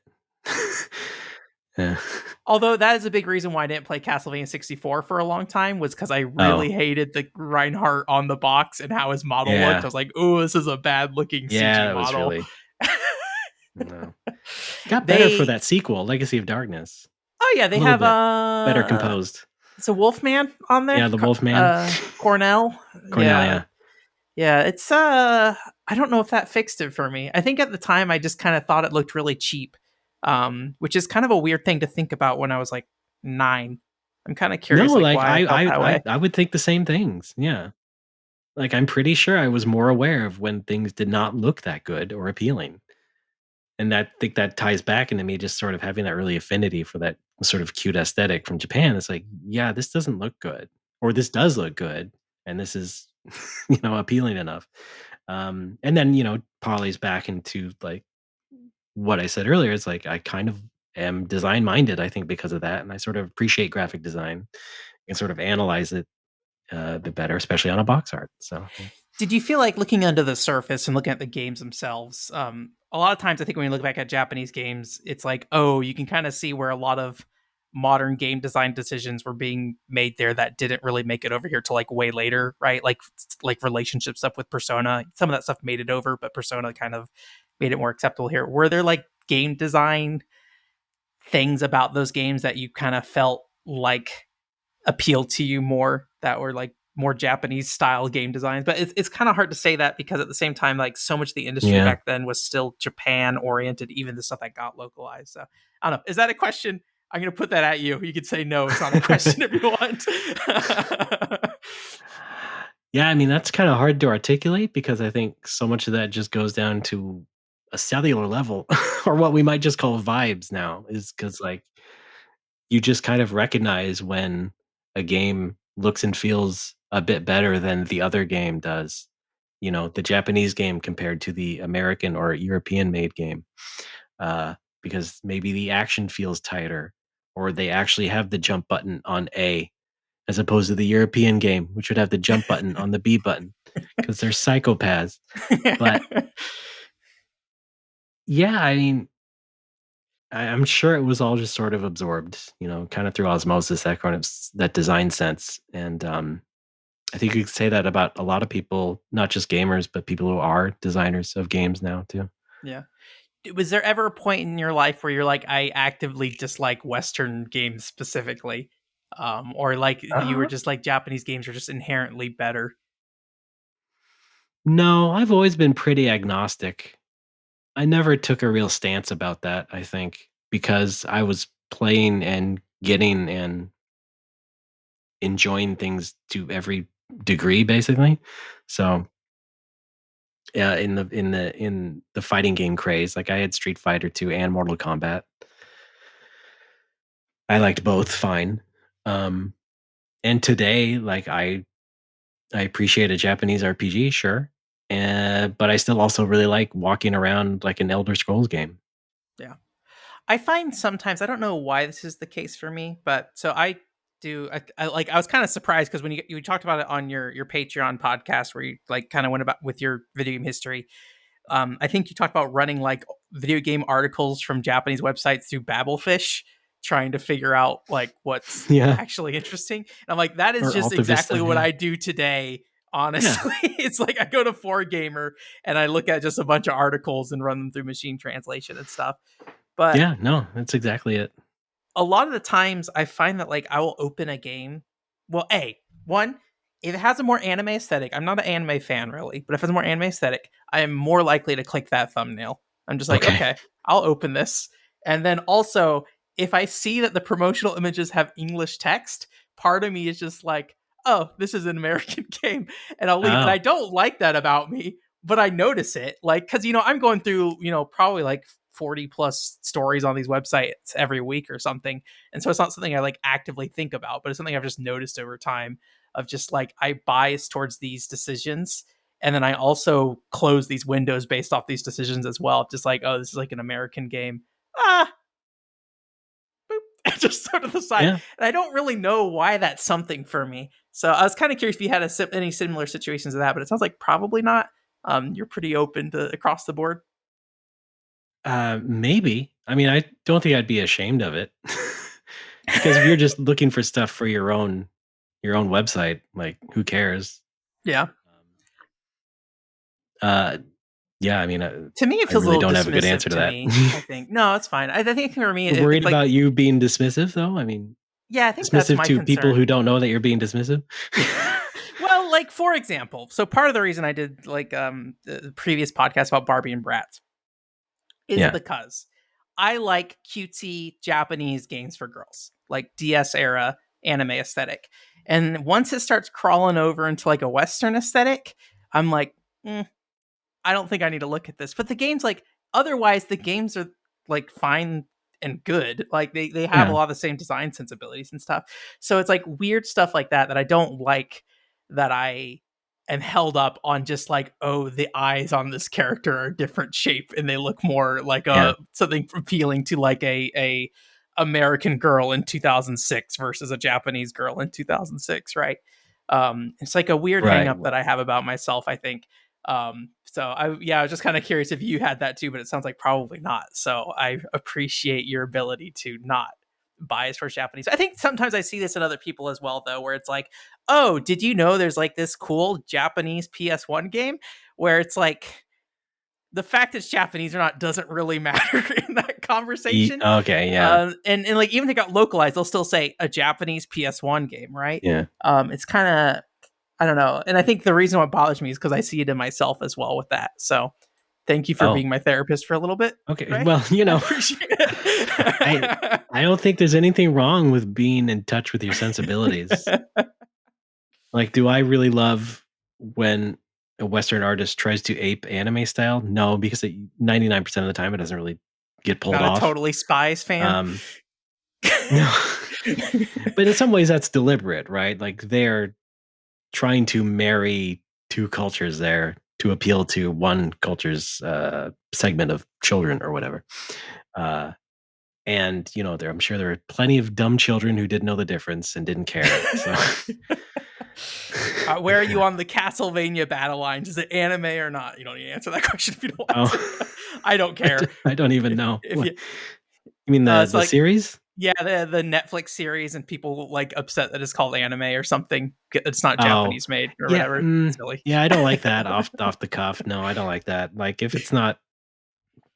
Speaker 1: Yeah.
Speaker 2: although that is a big reason why I didn't play Castlevania 64 for a long time was because I
Speaker 1: Oh,
Speaker 2: really hated the Reinhardt on the box and how his model looked. I
Speaker 1: yeah.
Speaker 2: was like, oh, this is a bad looking
Speaker 1: Yeah,
Speaker 2: CG
Speaker 1: that was
Speaker 2: model.
Speaker 1: really no. Got better for
Speaker 2: They,
Speaker 1: that sequel, Legacy of Darkness.
Speaker 2: oh yeah,
Speaker 1: A
Speaker 2: they
Speaker 1: little
Speaker 2: have
Speaker 1: bit better composed.
Speaker 2: it's a Wolfman on there.
Speaker 1: Yeah, the Wolfman.
Speaker 2: Cornell.
Speaker 1: Cornell,
Speaker 2: Yeah.
Speaker 1: yeah.
Speaker 2: Yeah, it's I don't know if that fixed it for me. I think at the time I just kind of thought it looked really cheap. Which is kind of a weird thing to think about when I was like 9. I'm kind of
Speaker 1: No,
Speaker 2: curious like
Speaker 1: like,
Speaker 2: why I felt that way.
Speaker 1: I would think the same things, yeah. Like, I'm pretty sure I was more aware of when things did not look that good or appealing. And I think that ties back into me just sort of having that really affinity for that sort of cute aesthetic from Japan. It's like, yeah, this doesn't look good, or this does look good, and this is, appealing enough. And then parlays back into like what I said earlier. It's like I kind of am design minded. I think because of that, and I sort of appreciate graphic design and sort of analyze it a bit better, especially on a box art. So yeah.
Speaker 2: Did you feel like looking under the surface and looking at the games themselves? A lot of times, I think when you look back at Japanese games, it's like, oh, you can kind of see where a lot of modern game design decisions were being made there that didn't really make it over here till like way later, right? Like relationship stuff with Persona. Some of that stuff made it over, but Persona kind of made it more acceptable here. Were there like game design things about those games that you kind of felt like appealed to you more that were like more Japanese style game designs? But it's kind of hard to say that because at the same time, like so much of the industry
Speaker 1: Yeah.
Speaker 2: back then was still Japan oriented, even the stuff that got localized. So I don't know. Is that a question? I'm going to put that at you. You could say no, it's not a question if you want.
Speaker 1: Yeah, I mean, that's kind of hard to articulate because I think so much of that just goes down to a cellular level or what we might just call vibes now, is because like you just kind of recognize when a game looks and feels a bit better than the other game does. The Japanese game compared to the American or European made game. Because maybe the action feels tighter, or they actually have the jump button on A as opposed to the European game, which would have the jump button on the B button because they're psychopaths. But yeah, I mean, I'm sure it was all just sort of absorbed, kind of through osmosis, that kind of that design sense. And I think you could say that about a lot of people, not just gamers, but people who are designers of games now too.
Speaker 2: Yeah. Was there ever a point in your life where you're like, I actively dislike Western games specifically? Or like you were
Speaker 1: Uh,
Speaker 2: just like Japanese games are just inherently better?
Speaker 1: no, I've always been pretty agnostic. I never took a real stance about that, I think, because I was playing and getting and enjoying things to every degree, basically. So, yeah, in the fighting game craze, like I had Street Fighter 2 and Mortal Kombat. I liked both fine. Um, and today, like I appreciate a Japanese RPG, sure. But I still also really like walking around like an Elder Scrolls game.
Speaker 2: Yeah. I find sometimes I don't know why this is the case for me, but so I do. I was kind of surprised because when you talked about it on your Patreon podcast, where you like kind of went about with your video game history. I think you talked about running like video game articles from Japanese websites through Babelfish, trying to figure out like what's
Speaker 1: Yeah.
Speaker 2: actually interesting. And I'm like, that is
Speaker 1: Or
Speaker 2: just
Speaker 1: Alta Vista,
Speaker 2: exactly what
Speaker 1: yeah.
Speaker 2: I do today
Speaker 1: Yeah.
Speaker 2: honestly. It's like I go to 4Gamer and I look at just a bunch of articles and run them through machine translation and stuff. But
Speaker 1: Yeah, no, that's exactly it.
Speaker 2: a lot of the times I find that like I will open a game. Well, one, if it has a more anime aesthetic, I'm not an anime fan really, but if it's more anime aesthetic, I am more likely to click that thumbnail. I'm just like,
Speaker 1: Okay.
Speaker 2: okay, I'll open this. And then also, if I see that the promotional images have English text, part of me is just like, oh, this is an American game, and I'll leave. And I
Speaker 1: Oh,
Speaker 2: don't like that about me, but I notice it, like, because I'm going through probably like 40 plus stories on these websites every week or something. And so it's not something I like actively think about, but it's something I've just noticed over time of just like I bias towards these decisions. And then I also close these windows based off these decisions as well. Just like, oh, this is like an American game. Ah, just sort of the side.
Speaker 1: yeah.
Speaker 2: And I don't really know why that's something for me. So I was kind of curious if you had any similar situations of that, but it sounds like probably not. You're pretty open to across the board.
Speaker 1: Maybe. I mean, I don't think I'd be ashamed of it. Because if you're just looking for stuff for your own website, like who cares?
Speaker 2: Yeah.
Speaker 1: Uh, yeah, I mean,
Speaker 2: To me, it
Speaker 1: I
Speaker 2: feels a
Speaker 1: really
Speaker 2: little
Speaker 1: don't have a good
Speaker 2: dismissive
Speaker 1: answer to
Speaker 2: to
Speaker 1: that.
Speaker 2: me, I think. No, it's fine. I think for me,
Speaker 1: You're
Speaker 2: if
Speaker 1: worried
Speaker 2: like,
Speaker 1: about you being dismissive, though? I mean,
Speaker 2: yeah, I think that's
Speaker 1: dismissive
Speaker 2: my
Speaker 1: to people
Speaker 2: concern.
Speaker 1: who don't know that you're being dismissive?
Speaker 2: Well, like for example, so part of the reason I did like the previous podcast about Barbie and Bratz is
Speaker 1: Yeah,
Speaker 2: because I like cutesy Japanese games for girls, like DS era anime aesthetic. And once it starts crawling over into like a Western aesthetic, I'm like, I don't think I need to look at this. But the game's like otherwise the games are like fine and good. Like they have a
Speaker 1: yeah,
Speaker 2: lot of the same design sensibilities and stuff. So it's like weird stuff like that that I don't like that I am held up on just like, oh, the eyes on this character are a different shape and they look more like
Speaker 1: yeah.
Speaker 2: a something appealing to like a American girl in 2006 versus a Japanese girl in 2006, right? It's like a weird hang
Speaker 1: Right.
Speaker 2: up that I have about myself, I think. So I was just kind of curious if you had that too, but it sounds like probably not. So I appreciate your ability to not bias towards Japanese. I think sometimes I see this in other people as well, though, where it's like, oh, did you know there's like this cool Japanese PS1 game where it's like the fact it's Japanese or not doesn't really matter in that conversation.
Speaker 1: Okay, yeah,
Speaker 2: And like even if they got localized, they'll still say a Japanese PS1 game, right?
Speaker 1: yeah.
Speaker 2: It's kind of I don't know. And I think the reason why it bothers me is because I see it in myself as well with that. So thank you for
Speaker 1: Oh,
Speaker 2: being my therapist for a little bit,
Speaker 1: okay.
Speaker 2: Ray.
Speaker 1: Well,
Speaker 2: I appreciate
Speaker 1: I
Speaker 2: it.
Speaker 1: I don't think there's anything wrong with being in touch with your sensibilities. Like, do I really love when a Western artist tries to ape anime style? No, because 99% of the time it doesn't really get pulled
Speaker 2: Not a
Speaker 1: off.
Speaker 2: totally Spies fan.
Speaker 1: Um, no, but in some ways that's deliberate, right? Like they're trying to marry two cultures there to appeal to one culture's segment of children or whatever. Uh, and I'm sure there are plenty of dumb children who didn't know the difference and didn't care. So,
Speaker 2: Where are you on the Castlevania battle lines? Is it anime or not? You don't need to answer that question if you don't want to.
Speaker 1: oh,
Speaker 2: I don't care.
Speaker 1: I don't even
Speaker 2: If
Speaker 1: know.
Speaker 2: if
Speaker 1: What
Speaker 2: you
Speaker 1: you mean the
Speaker 2: it's
Speaker 1: the
Speaker 2: like
Speaker 1: series?
Speaker 2: yeah, the Netflix series and people like upset that it's called anime or something. It's not
Speaker 1: Oh,
Speaker 2: Japanese made or
Speaker 1: yeah,
Speaker 2: whatever. Silly.
Speaker 1: yeah. I don't like that off the cuff. No, I don't like that. Like if it's not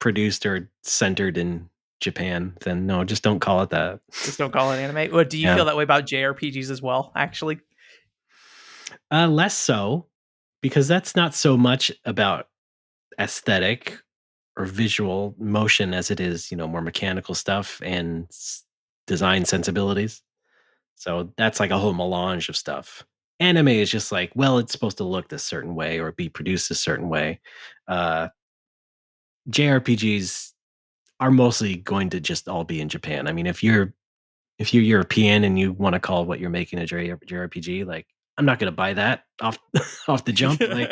Speaker 1: produced or centered in Japan, then no, just don't call it that.
Speaker 2: Just don't call it anime. What do you
Speaker 1: Yeah.
Speaker 2: feel that way about JRPGs as well? Actually,
Speaker 1: Less so because that's not so much about aesthetic or visual motion as it is, more mechanical stuff and design sensibilities. So that's like a whole melange of stuff. Anime is just like, well, it's supposed to look this certain way or be produced a certain way. Uh, JRPGs are mostly going to just all be in Japan. I mean, if you're European and you want to call what you're making a JRPG, like I'm not going to buy that off off the jump. Like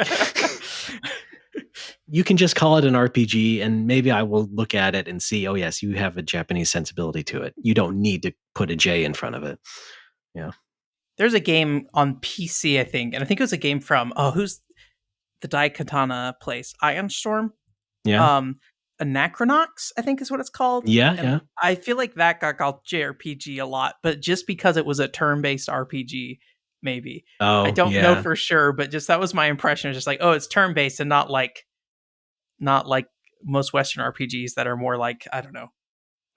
Speaker 1: you can just call it an RPG, and maybe I will look at it and see, oh yes, you have a Japanese sensibility to it. You don't need to put a J in front of it. Yeah,
Speaker 2: there's a game on PC, I think, and I think it was a game from who's the Daikatana place, Iron Storm.
Speaker 1: yeah,
Speaker 2: Um, Anachronox, I think is what it's called,
Speaker 1: yeah,
Speaker 2: and
Speaker 1: yeah.
Speaker 2: I feel like that got called JRPG a lot, but just because it was a turn-based RPG maybe. I
Speaker 1: Oh,
Speaker 2: don't know
Speaker 1: yeah.
Speaker 2: for sure, but just that was my impression. It's just like, oh, it's turn based and not like most Western RPGs that are more like, I don't know.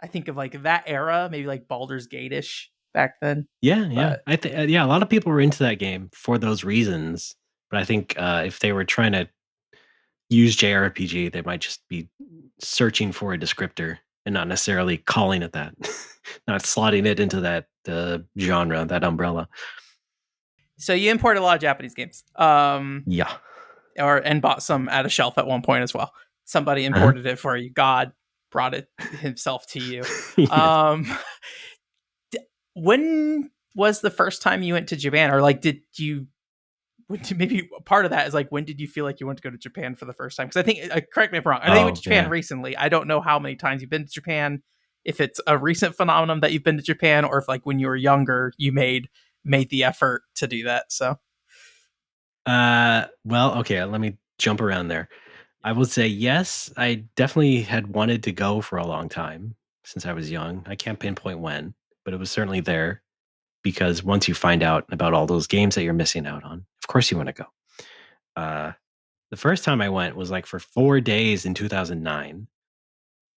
Speaker 2: I think of like that era, maybe like Baldur's Gate ish back then.
Speaker 1: Yeah, yeah.
Speaker 2: But
Speaker 1: I think yeah, a lot of people were into that game for those reasons, but I think, if they were trying to use JRPG, they might just be searching for a descriptor and not necessarily calling it that, not slotting it into that, genre, that umbrella.
Speaker 2: so you imported a lot of Japanese games,
Speaker 1: Yeah.
Speaker 2: or and bought some at a shelf at one point as well. Somebody
Speaker 1: Uh-huh.
Speaker 2: imported it for you. God brought it himself to you.
Speaker 1: Yes.
Speaker 2: Um, when was the first time you went to Japan, or like did you? Maybe part of that is like, when did you feel like you want to go to Japan for the first time? Because I think, correct me if I'm wrong, I know you went
Speaker 1: Oh,
Speaker 2: to Japan
Speaker 1: yeah.
Speaker 2: recently. I don't know how many times you've been to Japan. If it's a recent phenomenon that you've been to Japan, or if like when you were younger you made the effort to do that. So
Speaker 1: Well, okay, let me jump around there. I would say yes, I definitely had wanted to go for a long time since I was young. I can't pinpoint when, but it was certainly there because once you find out about all those games that you're missing out on, of course you want to go. Uh, the first time I went was like for 4 days in 2009,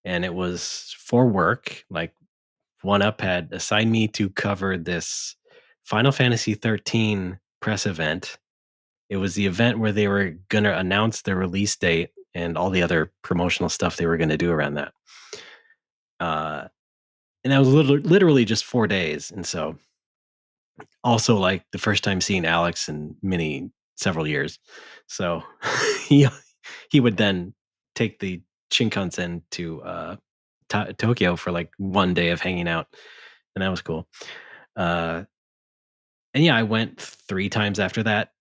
Speaker 1: and it was for work. Like, One Up had assigned me to cover this Final Fantasy 13 press event. It was the event where they were gonna announce the release date and all the other promotional stuff they were gonna do around that. Uh, and that was literally just 4 days, and so also, like, the first time seeing Alex in many several years. So, he he would then take the Shinkansen to, Tokyo for, like, 1 day of hanging out, and that was cool. Uh, and yeah, I went 3 times after that,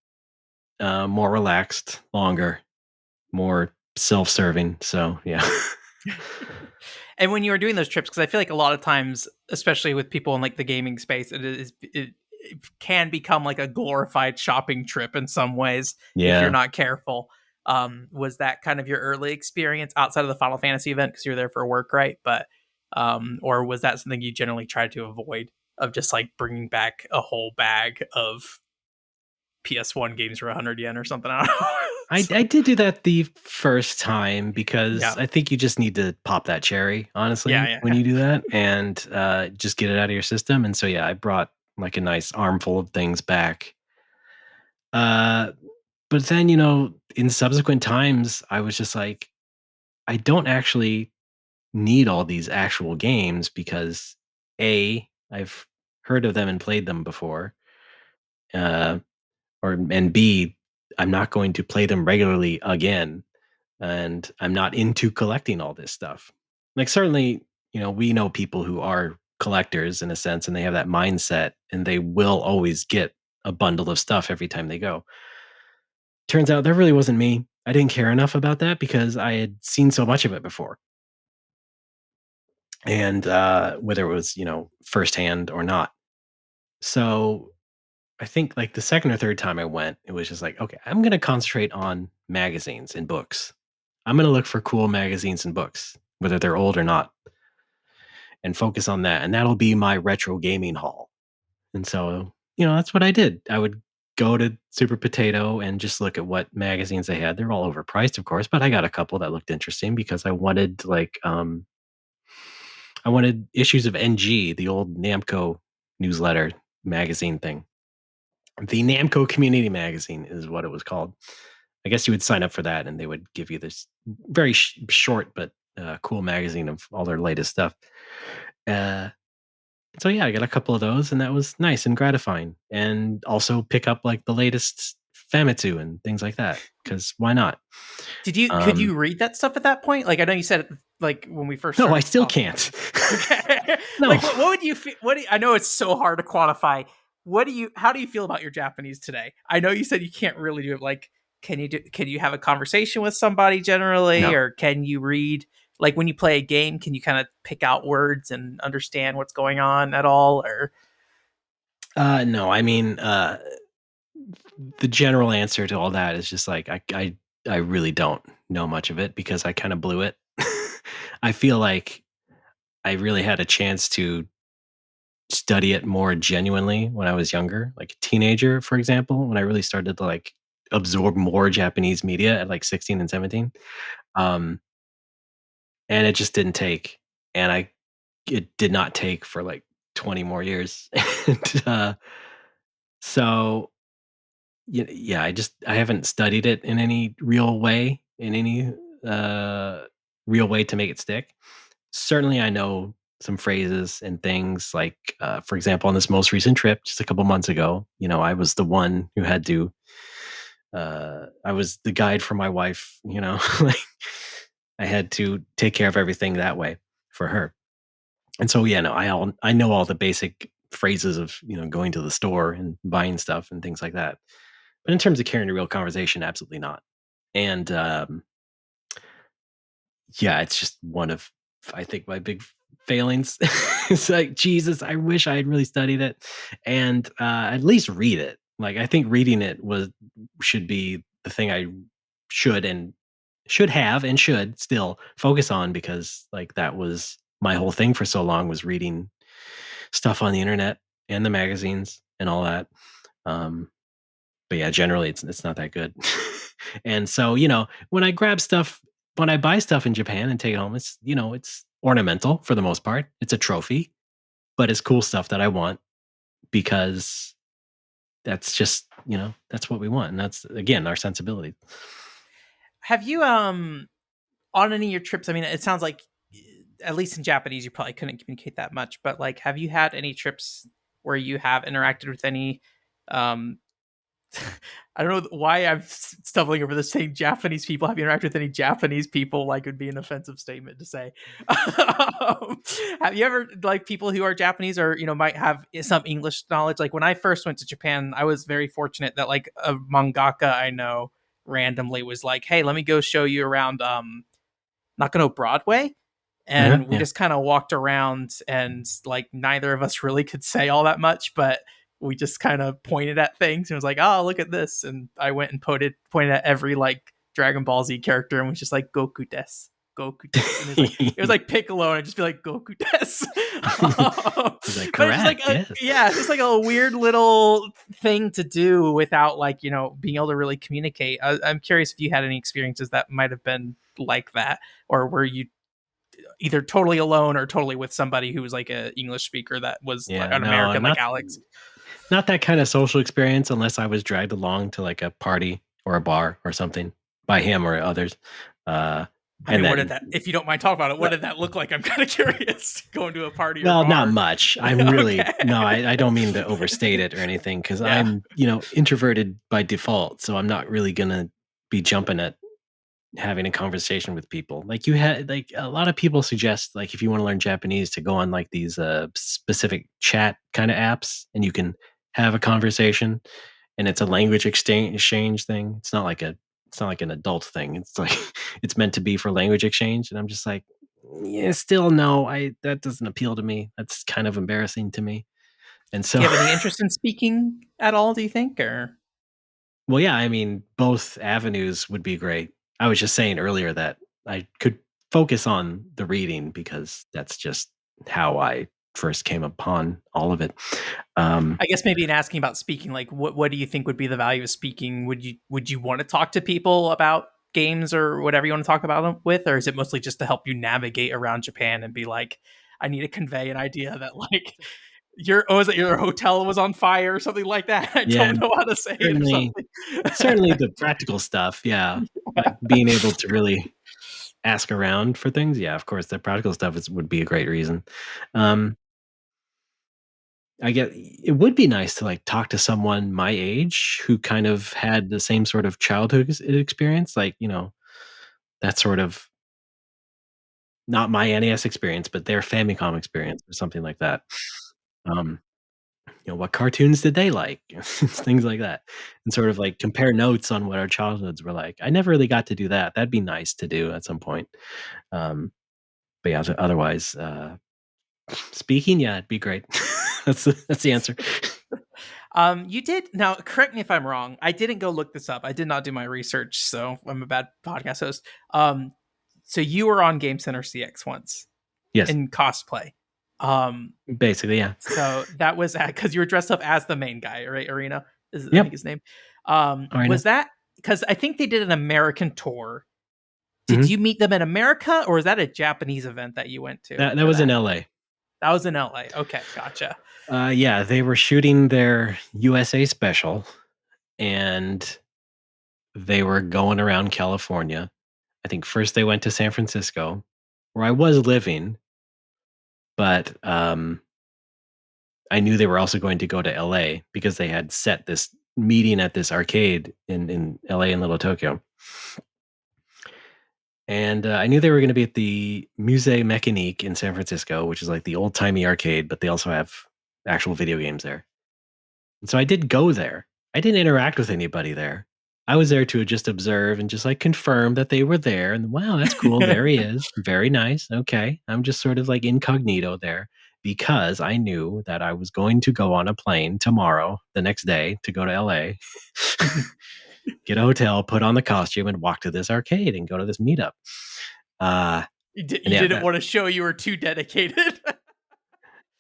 Speaker 1: more relaxed, longer, more self-serving, so, yeah.
Speaker 2: and when you were doing those trips, because I feel like a lot of times, especially with people in like the gaming space, it can become like a glorified shopping trip in some ways if you're
Speaker 1: Yeah.
Speaker 2: not careful. Was that kind of your early experience outside of the Final Fantasy event because you were there for work, right? But or was that something you generally tried to avoid, of just like bringing back a whole bag of PS1 games for 100 yen or something? I don't know.
Speaker 1: I did do that the first time
Speaker 2: Yeah,
Speaker 1: because I think you just need to pop that cherry,
Speaker 2: yeah,
Speaker 1: honestly,
Speaker 2: yeah,
Speaker 1: when
Speaker 2: yeah.
Speaker 1: you do that and, just get it out of your system, and so, yeah, I brought, like, a nice armful of things back. Uh, but then, in subsequent times, I was just like, "I don't actually need all these actual games because, A, I've heard of them and played them before, uh, and B, I'm not going to play them regularly again. And I'm not into collecting all this stuff. Like certainly, we know people who are collectors in a sense and they have that mindset and they will always get a bundle of stuff every time they go. Turns out that really wasn't me. I didn't care enough about that because I had seen so much of it before. And whether it was, firsthand or not. So I think like the second or third time I went, it was just like, okay, I'm going to concentrate on magazines and books. I'm going to look for cool magazines and books, whether they're old or not, and focus on that. And that'll be my retro gaming haul. And so, that's what I did. I would go to Super Potato and just look at what magazines they had. They're all overpriced, of course, but I got a couple that looked interesting because I wanted issues of NG, the old Namco newsletter magazine thing. The Namco Community Magazine is what it was called. I guess you would sign up for that, and they would give you this very short but cool magazine of all their latest stuff. Uh, so yeah, I got a couple of those, and that was nice and gratifying. And also pick up like the latest Famitsu and things like that, because why not?
Speaker 2: Could
Speaker 1: Um,
Speaker 2: you read that stuff at that point? Like I know you said like when we first
Speaker 1: no, I
Speaker 2: started
Speaker 1: still
Speaker 2: talking.
Speaker 1: can't.
Speaker 2: Okay.
Speaker 1: No,
Speaker 2: Like what would you feel, I know it's so hard to quantify. How do you feel about your Japanese today? I know you said you can't really do it. Like can you have a conversation with somebody generally,
Speaker 1: no,
Speaker 2: or can you read, like when you play a game, can you kind of pick out words and understand what's going on at all, or
Speaker 1: no. I mean, the general answer to all that is just like I really don't know much of it because I kind of blew it. I feel like I really had a chance to study it more genuinely when I was younger, like a teenager, for example, when I really started to like absorb more Japanese media at like 16 and 17. Um, and it just didn't take. And it did not take for like 20 more years. and, so yeah, I haven't studied it in any real way, in any uh, real way to make it stick. Certainly, I know some phrases and things like, for example, on this most recent trip, just a couple months ago, I was the one who had to. I was the guide for my wife. Like I had to take care of everything that way for her. And so, yeah, no, I know all the basic phrases of going to the store and buying stuff and things like that. But in terms of carrying a real conversation, absolutely not. And yeah, it's just one of, I think, my big failings. It's like, Jesus, I wish I had really studied it and at least read it. Like, I think reading it should be the thing I should have and should still focus on, because like that was my whole thing for so long, was reading stuff on the internet and the magazines and all that. Um, but yeah, generally it's not that good. And so, when I grab stuff, when I buy stuff in Japan and take it home, it's ornamental for the most part. It's a trophy, but it's cool stuff that I want, because that's just, that's what we want. And that's again our sensibility.
Speaker 2: Have you on any of your trips? I mean, it sounds like at least in Japanese you probably couldn't communicate that much, but like have you had any trips where you have interacted with any um I don't know why I'm stumbling over this saying Japanese people. Have you interacted with any Japanese people? Like, would be an offensive statement to say. Have you ever like people who are Japanese or might have some English knowledge? Like when I first went to Japan, I was very fortunate that like a mangaka I know randomly was like, "Hey, let me go show you around Nakano Broadway."
Speaker 1: Uh-huh,
Speaker 2: And we
Speaker 1: yeah.
Speaker 2: just kind of walked around and like neither of us really could say all that much, but we just kind of pointed at things and was like, "Oh, look at this." And I went and pointed at every like Dragon Ball Z character and was just like, "Goku des. Goku des." And it was like Piccolo and I'd just be like, "Goku des."
Speaker 1: He's like,
Speaker 2: But it's just like
Speaker 1: correct, yes.
Speaker 2: yeah, it's just like a weird little thing to do without like, being able to really communicate. I'm curious if you had any experiences that might have been like that, or were you either totally alone or totally with somebody who was like a English speaker that was like
Speaker 1: Yeah,
Speaker 2: an
Speaker 1: no,
Speaker 2: American like Alex.
Speaker 1: not that kind of social experience, unless I was dragged along to like a party or a bar or something by him or others. Uh,
Speaker 2: I
Speaker 1: and
Speaker 2: mean, what did
Speaker 1: then,
Speaker 2: that, if you don't mind talking about it, what did that look like? I'm kind of curious. Going to a party or
Speaker 1: well, not
Speaker 2: bar.
Speaker 1: much. I'm really,
Speaker 2: Okay.
Speaker 1: no, I don't mean to overstate it or anything, because
Speaker 2: Yeah.
Speaker 1: I'm, introverted by default. So I'm not really going to be jumping at having a conversation with people. Like, you had, like, a lot of people suggest, like, if you want to learn Japanese, to go on like these specific chat kind of apps, and you can have a conversation, and it's a language exchange thing. It's not like an adult thing. It's like it's meant to be for language exchange, and I'm just like, yeah, still no, I that doesn't appeal to me. That's kind of embarrassing to me. And
Speaker 2: Do
Speaker 1: so
Speaker 2: you have any interest in speaking at all, do you think? Or
Speaker 1: well, yeah, I mean, both avenues would be great. I was just saying earlier that I could focus on the reading, because that's just how I first came upon all of it. Um,
Speaker 2: I guess maybe in asking about speaking, like what do you think would be the value of speaking? Would you want to talk to people about games or whatever you want to talk about them with, or is it mostly just to help you navigate around Japan and be like, I need to convey an idea that like was it your hotel was on fire or something like that? I
Speaker 1: yeah,
Speaker 2: don't know how to say it or
Speaker 1: certainly,
Speaker 2: something.
Speaker 1: certainly the practical stuff. Yeah, like being able to really ask around for things. Yeah, of course, the practical stuff would be a great reason. Um, I get it would be nice to like talk to someone my age who kind of had the same sort of childhood experience, like, that sort of, not my NES experience, but their Famicom experience or something like that. Um, what cartoons did they like? Things like that. And sort of like compare notes on what our childhoods were like. I never really got to do that. That'd be nice to do at some point. Um, but yeah, otherwise, speaking, yeah, it'd be great. That's the answer.
Speaker 2: You did now. Correct me if I'm wrong. I didn't go look this up. I did not do my research, so I'm a bad podcast host. So you were on Game Center CX once
Speaker 1: Yes.
Speaker 2: in cosplay. Um,
Speaker 1: Basically, yeah.
Speaker 2: so that was because you were dressed up as the main guy, right? Arena is I think
Speaker 1: Yep.
Speaker 2: his name.
Speaker 1: All right.
Speaker 2: Was that because I think they did an American tour? Did
Speaker 1: Mhm.
Speaker 2: you meet them in America, or is that a Japanese event that you went to
Speaker 1: That
Speaker 2: for
Speaker 1: was in
Speaker 2: that?
Speaker 1: LA.
Speaker 2: That was in LA. Okay, gotcha.
Speaker 1: Yeah, they were shooting their USA special, and they were going around California. I think first they went to San Francisco, where I was living, but I knew they were also going to go to LA because they had set this meeting at this arcade in LA in Little Tokyo. And I knew they were going to be at the Musée Mécanique in San Francisco, which is like the old timey arcade, but they also have actual video games there. And so I did go there. I didn't interact with anybody there. I was there to just observe and just like confirm that they were there. And wow, that's cool. There he is. Very nice. Okay. I'm just sort of like incognito there because I knew that I was going to go on a plane tomorrow, the next day, to go to LA, get a hotel, put on the costume, and walk to this arcade and go to this meetup. Uh, and
Speaker 2: You
Speaker 1: yeah,
Speaker 2: didn't want to show you were too dedicated.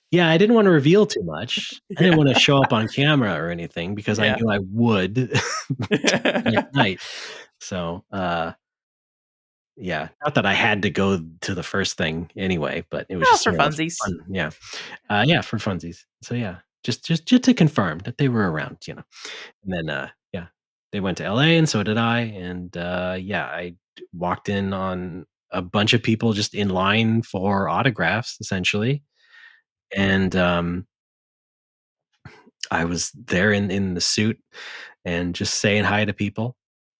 Speaker 1: yeah, I didn't want to reveal too much. I didn't
Speaker 2: Yeah,
Speaker 1: want to show up on camera or anything because I
Speaker 2: yeah.
Speaker 1: knew I would the next night. So, yeah, not that I had to go to the first thing anyway, but it was
Speaker 2: Well,
Speaker 1: just
Speaker 2: for
Speaker 1: sort of
Speaker 2: funsies.
Speaker 1: fun. Yeah. Yeah, for funsies. So yeah, just to confirm that they were around, you know. And then yeah, they went to LA and so did I. And yeah, walked in on a bunch of people just in line for autographs, essentially. And I was there in the suit and just saying hi to people.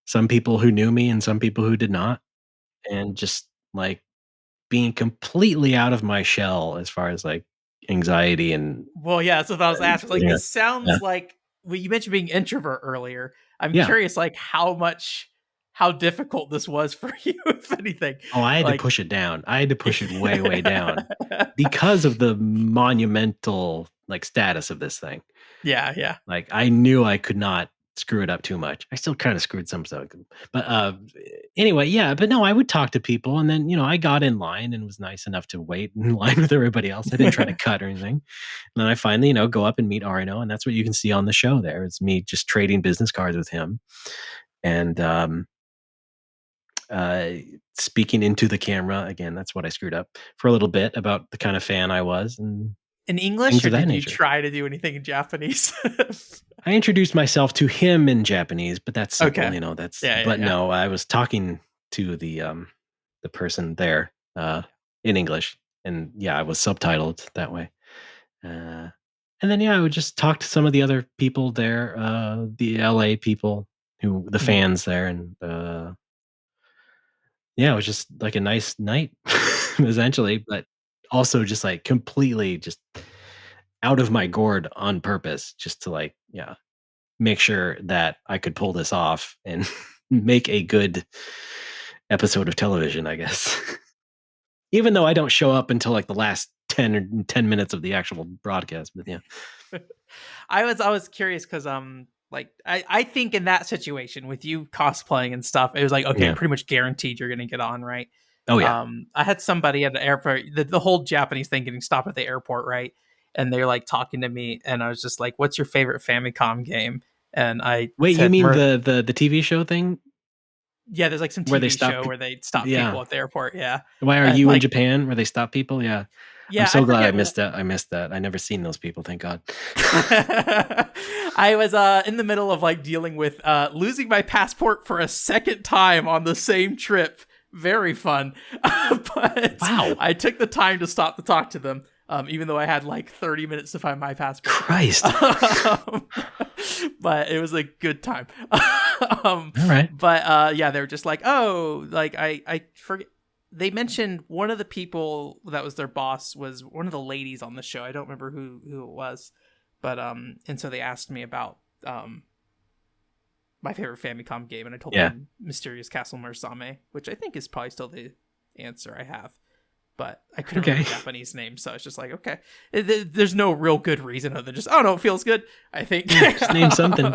Speaker 1: Some people who knew me and some people who did not, and just like being completely out of my shell as far as like anxiety and
Speaker 2: Well, yeah, that's what I was asking. Like,
Speaker 1: yeah,
Speaker 2: it
Speaker 1: yeah,
Speaker 2: sounds like well, you mentioned being introvert earlier. I'm
Speaker 1: yeah.
Speaker 2: curious, like, how difficult this was for you, if anything.
Speaker 1: Oh, I had to
Speaker 2: Like,
Speaker 1: push it down. I had to push it way, way down
Speaker 2: yeah,
Speaker 1: because of the monumental like status of this thing.
Speaker 2: yeah.
Speaker 1: Like, I knew I could not screw it up too much. I still kinda screwed some stuff, but, anyway, yeah, but no, I would talk to people, and then, I got in line and was nice enough to wait in line with everybody else. I didn't try to cut or anything. And then I finally, go up and meet Arno, and that's what you can see on the show there. It's me just trading business cards with him and, uh, speaking into the camera. Again, that's what I screwed up for a little bit about the kind of fan I was and
Speaker 2: In English,
Speaker 1: things
Speaker 2: or
Speaker 1: of that
Speaker 2: did you
Speaker 1: nature.
Speaker 2: try to do anything in Japanese?
Speaker 1: I introduced myself to him in Japanese, but that's simple,
Speaker 2: Okay.
Speaker 1: that's
Speaker 2: Yeah,
Speaker 1: but
Speaker 2: yeah.
Speaker 1: no, I was talking to the person there, in English, and yeah, I was subtitled that way. Uh, and then, yeah, I would just talk to some of the other people there, the LA people the
Speaker 2: Mhm.
Speaker 1: fans there, and, yeah, it was just like a nice night essentially, but also just, like, completely just out of my gourd on purpose just to, like, yeah, make sure that I could pull this off and make a good episode of television, I guess. Even though I don't show up until like the last 10 minutes of the actual broadcast, but yeah.
Speaker 2: I was curious because like I think in that situation with you cosplaying and stuff, it was like, okay,
Speaker 1: Yeah.
Speaker 2: pretty much guaranteed you're gonna get on, right?
Speaker 1: Oh, yeah.
Speaker 2: I had somebody at the airport, the whole Japanese thing, getting stopped at the airport, right? And they're like talking to me, and I was just like, "What's your favorite Famicom game?" And I
Speaker 1: Wait, you
Speaker 2: said,
Speaker 1: mean the TV show thing
Speaker 2: Yeah, there's like some
Speaker 1: where they
Speaker 2: TV
Speaker 1: stop
Speaker 2: show
Speaker 1: p
Speaker 2: where they stop
Speaker 1: yeah.
Speaker 2: people at the airport, yeah,
Speaker 1: Why Are
Speaker 2: and
Speaker 1: You in
Speaker 2: like,
Speaker 1: Japan where they stop people? Yeah. I'm
Speaker 2: yeah, I
Speaker 1: so glad
Speaker 2: forget.
Speaker 1: I missed that. I never seen those people, thank God.
Speaker 2: I was in the middle of like dealing with losing my passport for a second time on the same trip. Very fun. But
Speaker 1: Wow.
Speaker 2: I took the time to stop to talk to them, even though I had like 30 minutes to find my passport.
Speaker 1: Christ.
Speaker 2: Um, but it was a good time.
Speaker 1: Alright.
Speaker 2: But yeah, they were just like, oh, like I forget. They mentioned one of the people that was their boss was one of the ladies on the show. I don't remember who it was, but and so they asked me about my favorite Famicom game, and I told
Speaker 1: Yeah.
Speaker 2: them Mysterious Castle Mursame, which I think is probably still the answer I have. But I couldn't remember
Speaker 1: Okay.
Speaker 2: the Japanese name, so it's just like, okay, there's no real good reason other than just, oh no, it feels good. I think.
Speaker 1: Yeah, just name something.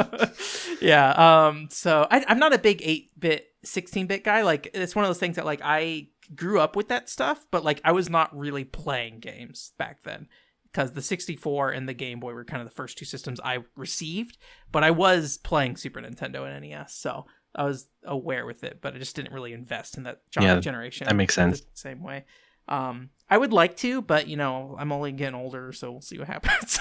Speaker 2: Yeah. So I'm not a big 8-bit, 16-bit guy. Like, it's one of those things that like I grew up with that stuff, but like I was not really playing games back then because the 64 and the Game Boy were kind of the first two systems I received, but I was playing Super Nintendo and NES, so I was aware with it, but I just didn't really invest in that
Speaker 1: Yeah, that
Speaker 2: generation
Speaker 1: makes
Speaker 2: the
Speaker 1: sense.
Speaker 2: same way. I would like to, but you know, I'm only getting older, so we'll see what happens.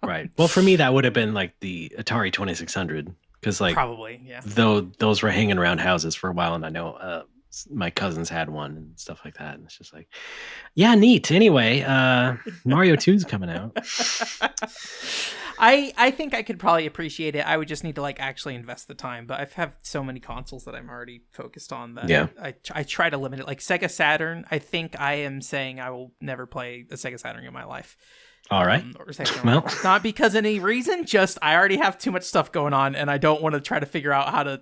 Speaker 1: Right. Well, for me, that would have been like the Atari 2600 because like
Speaker 2: Probably, yeah.
Speaker 1: though those were hanging around houses for a while, and I know my cousins had one and stuff like that, and it's just like, yeah, neat. Anyway, Mario 2's coming out.
Speaker 2: I think I could probably appreciate it. I would just need to like actually invest the time. But I've have so many consoles that I'm already focused on that
Speaker 1: Yeah.
Speaker 2: I try to limit it. Like Sega Saturn, I think I am saying I will never play a Sega Saturn in my life.
Speaker 1: All right.
Speaker 2: Or Sega
Speaker 1: Well,
Speaker 2: not because of any reason, just I already have too much stuff going on, and I don't want to try to figure out how to.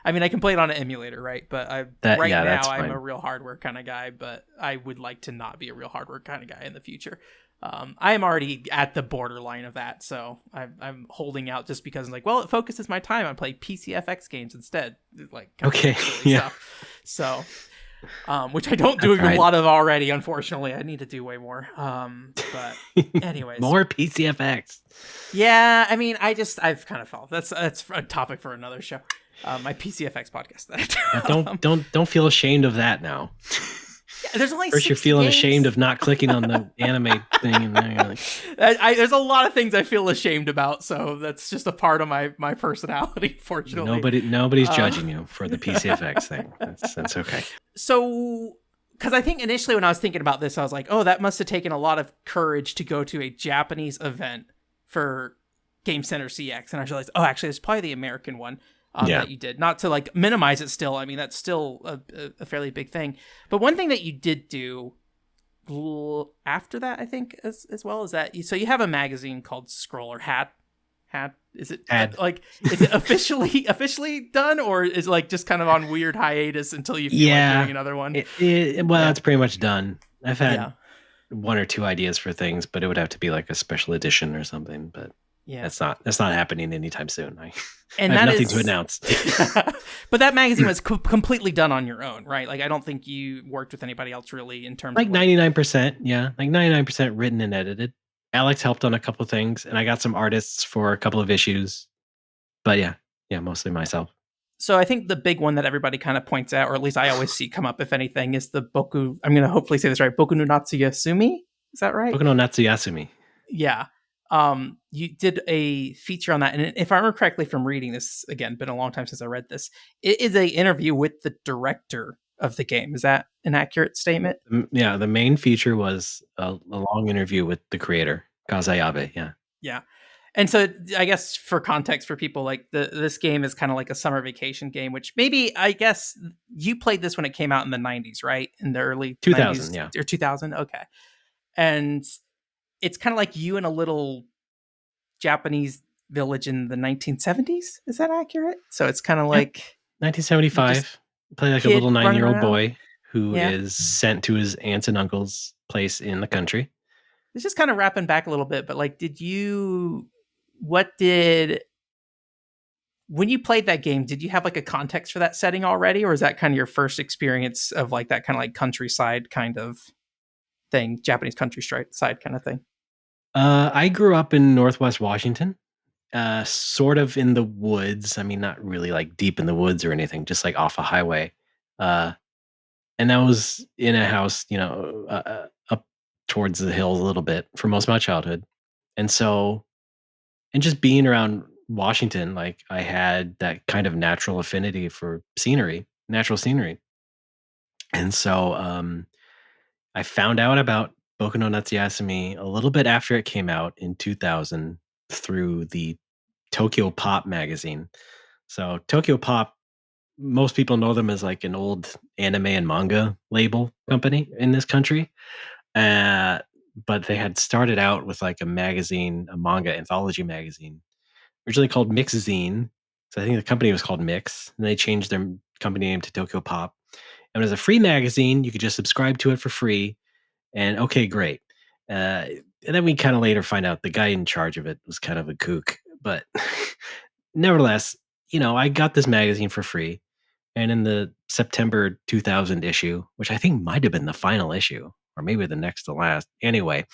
Speaker 2: I mean, I can play it on an emulator, right? But
Speaker 1: that's
Speaker 2: now I'm
Speaker 1: fine.
Speaker 2: a real hardware kind of guy, but I would like to not be a real hardware kind of guy in the future. I am already at the borderline of that, so I'm holding out just because I'm like, well, it focuses my time on playing PCFX games instead, like
Speaker 1: Okay, yeah.
Speaker 2: stuff. So, which I don't do a lot of already. Unfortunately, I need to do way more. But anyways,
Speaker 1: more PCFX.
Speaker 2: Yeah, I mean, I've kind of felt that's a topic for another show. My PCFX podcast that I do.
Speaker 1: Don't feel ashamed of that now.
Speaker 2: Yeah, there's only
Speaker 1: first you're feeling
Speaker 2: games.
Speaker 1: ashamed of not clicking on the anime thing, and then you're like,
Speaker 2: there's a lot of things I feel ashamed about, so that's just a part of my personality. Fortunately,
Speaker 1: nobody's judging you for the PCFX thing. That's okay.
Speaker 2: So, because I think initially when I was thinking about this, I was like, oh, that must have taken a lot of courage to go to a Japanese event for Game Center CX, and I realized, oh, actually, it's probably the American one. That you did, not to like minimize it still. I mean, that's still a fairly big thing. But one thing that you did do after that, I think, as well, is that so you have a magazine called Scroll or Hat. Is it like is it officially done, or is it like just kind of on weird hiatus until you feel like doing another one?
Speaker 1: It's pretty much done. I've had one or two ideas for things, but it would have to be like a special edition or something. But that's not happening anytime soon. I have nothing to announce.
Speaker 2: But that magazine was completely done on your own, right? Like I don't think you worked with anybody else really in terms
Speaker 1: like
Speaker 2: of
Speaker 1: 99%. Yeah, like 99% written and edited. Alex helped on a couple of things, and I got some artists for a couple of issues. But yeah, mostly myself.
Speaker 2: So I think the big one that everybody kind of points out, or at least I always see come up, if anything, is the Boku. I'm going to hopefully say this right. Boku no Natsuyasumi. Is that right?
Speaker 1: Boku no Natsuyasumi.
Speaker 2: Yeah. You did a feature on that, and if I remember correctly from reading this, again, been a long time since I read this, it is a interview with the director of the game. Is that an accurate statement?
Speaker 1: Yeah, the main feature was a long interview with the creator, Kazayabe.
Speaker 2: Yeah. And so I guess for context for people, like this game is kind of like a summer vacation game, which maybe, I guess you played this when it came out in the 90s, right? In the early
Speaker 1: 2000,
Speaker 2: 90s, or 2000. Okay. And it's kind of like you in a little Japanese village in the 1970s. Is that accurate? So it's kind of like
Speaker 1: 1975. Play like a little 9-year-old boy who is sent to his aunts and uncles' place in the country.
Speaker 2: It's just kind of wrapping back a little bit, but like, when you played that game, did you have like a context for that setting already? Or is that kind of your first experience of like that kind of like countryside kind of thing, Japanese countryside kind of thing?
Speaker 1: I grew up in Northwest Washington, sort of in the woods. I mean, not really like deep in the woods or anything, just like off a highway. And that was in a house, up towards the hills a little bit for most of my childhood. And so, and just being around Washington, like I had that kind of natural affinity for natural scenery. And so I found out about Boku no Natsuyasumi a little bit after it came out in 2000 through the Tokyo Pop magazine. So Tokyo Pop, most people know them as like an old anime and manga label company in this country. But they had started out with like a magazine, a manga anthology magazine, originally called Mixzine. So I think the company was called Mix, and they changed their company name to Tokyo Pop. And it was a free magazine. You could just subscribe to it for free. And okay, great. And then we kind of later find out the guy in charge of it was kind of a kook. But nevertheless, I got this magazine for free. And in the September 2000 issue, which I think might have been the final issue, or maybe the next to last. Anyway,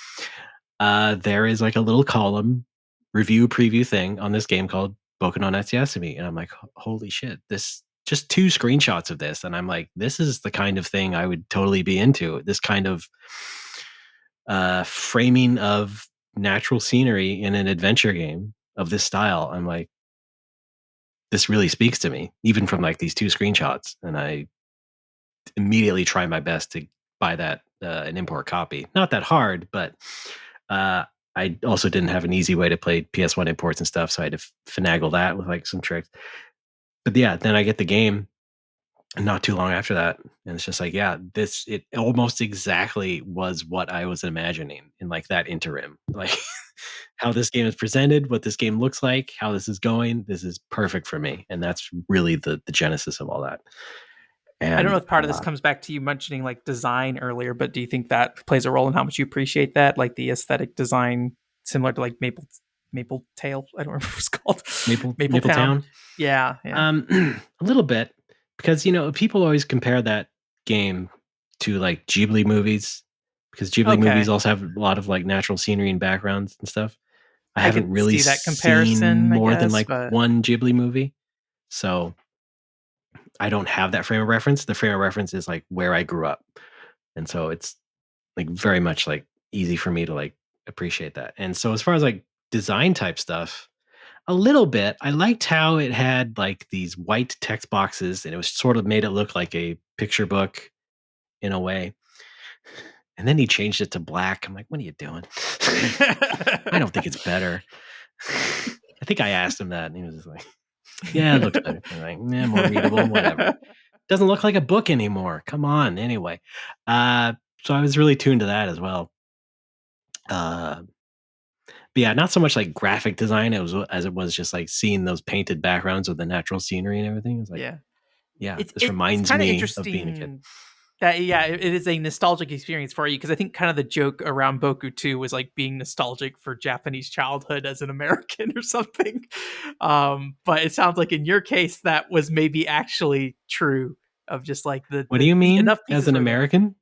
Speaker 1: there is like a little column review preview thing on this game called Boku no Natsuyasumi, and I'm like, holy shit! This just two screenshots of this, and I'm like, this is the kind of thing I would totally be into. This kind of framing of natural scenery in an adventure game of this style. I'm like, this really speaks to me, even from like these two screenshots, and I immediately try my best to buy that an import copy. Not that hard, but uh, I also didn't have an easy way to play PS1 imports and stuff, so I had to finagle that with like some tricks. But yeah, then I get the game not too long after that, and it's just like, yeah, this it almost exactly was what I was imagining in like that interim, like how this game is presented, what this game looks like, how this is going. This is perfect for me, and that's really the genesis of all that.
Speaker 2: I don't know
Speaker 1: And
Speaker 2: if part of this comes back to you mentioning like design earlier, but do you think that plays a role in how much you appreciate that, like the aesthetic design, similar to like Maple Tail? I don't remember what it's called. Maple Town.
Speaker 1: Town.
Speaker 2: Yeah, yeah.
Speaker 1: A little bit, because people always compare that game to like Ghibli movies, because Ghibli movies
Speaker 2: Okay,
Speaker 1: also have a lot of like natural scenery and backgrounds and stuff. I
Speaker 2: I
Speaker 1: haven't
Speaker 2: could
Speaker 1: really
Speaker 2: see that
Speaker 1: seen
Speaker 2: comparison, I
Speaker 1: more than
Speaker 2: guess,
Speaker 1: like
Speaker 2: but
Speaker 1: one Ghibli movie, so I don't have that frame of reference. The frame of reference is like where I grew up, and so it's like very much like easy for me to like appreciate that. And so as far as like design type stuff, a little bit. I liked how it had like these white text boxes and it was sort of made it look like a picture book in a way. And then he changed it to black. I'm like, what are you doing? I don't think it's better. I think I asked him that and he was just like, yeah, it looks better. I'm like, yeah, more readable, whatever. Doesn't look like a book anymore. Come on. Anyway. Uh, so I was really tuned to that as well. Uh, but yeah, not so much like graphic design as it was just like seeing those painted backgrounds with the natural scenery and everything. It was like,
Speaker 2: yeah.
Speaker 1: yeah, this
Speaker 2: It's
Speaker 1: reminds
Speaker 2: kind of
Speaker 1: me of being a kid.
Speaker 2: interesting that yeah, it is a nostalgic experience for you because I think kind of the joke around Boku 2 was like being nostalgic for Japanese childhood as an American or something. But it sounds like in your case that was maybe actually true of just like
Speaker 1: What do you
Speaker 2: the
Speaker 1: mean
Speaker 2: enough
Speaker 1: as
Speaker 2: pieces
Speaker 1: an
Speaker 2: were there.
Speaker 1: American?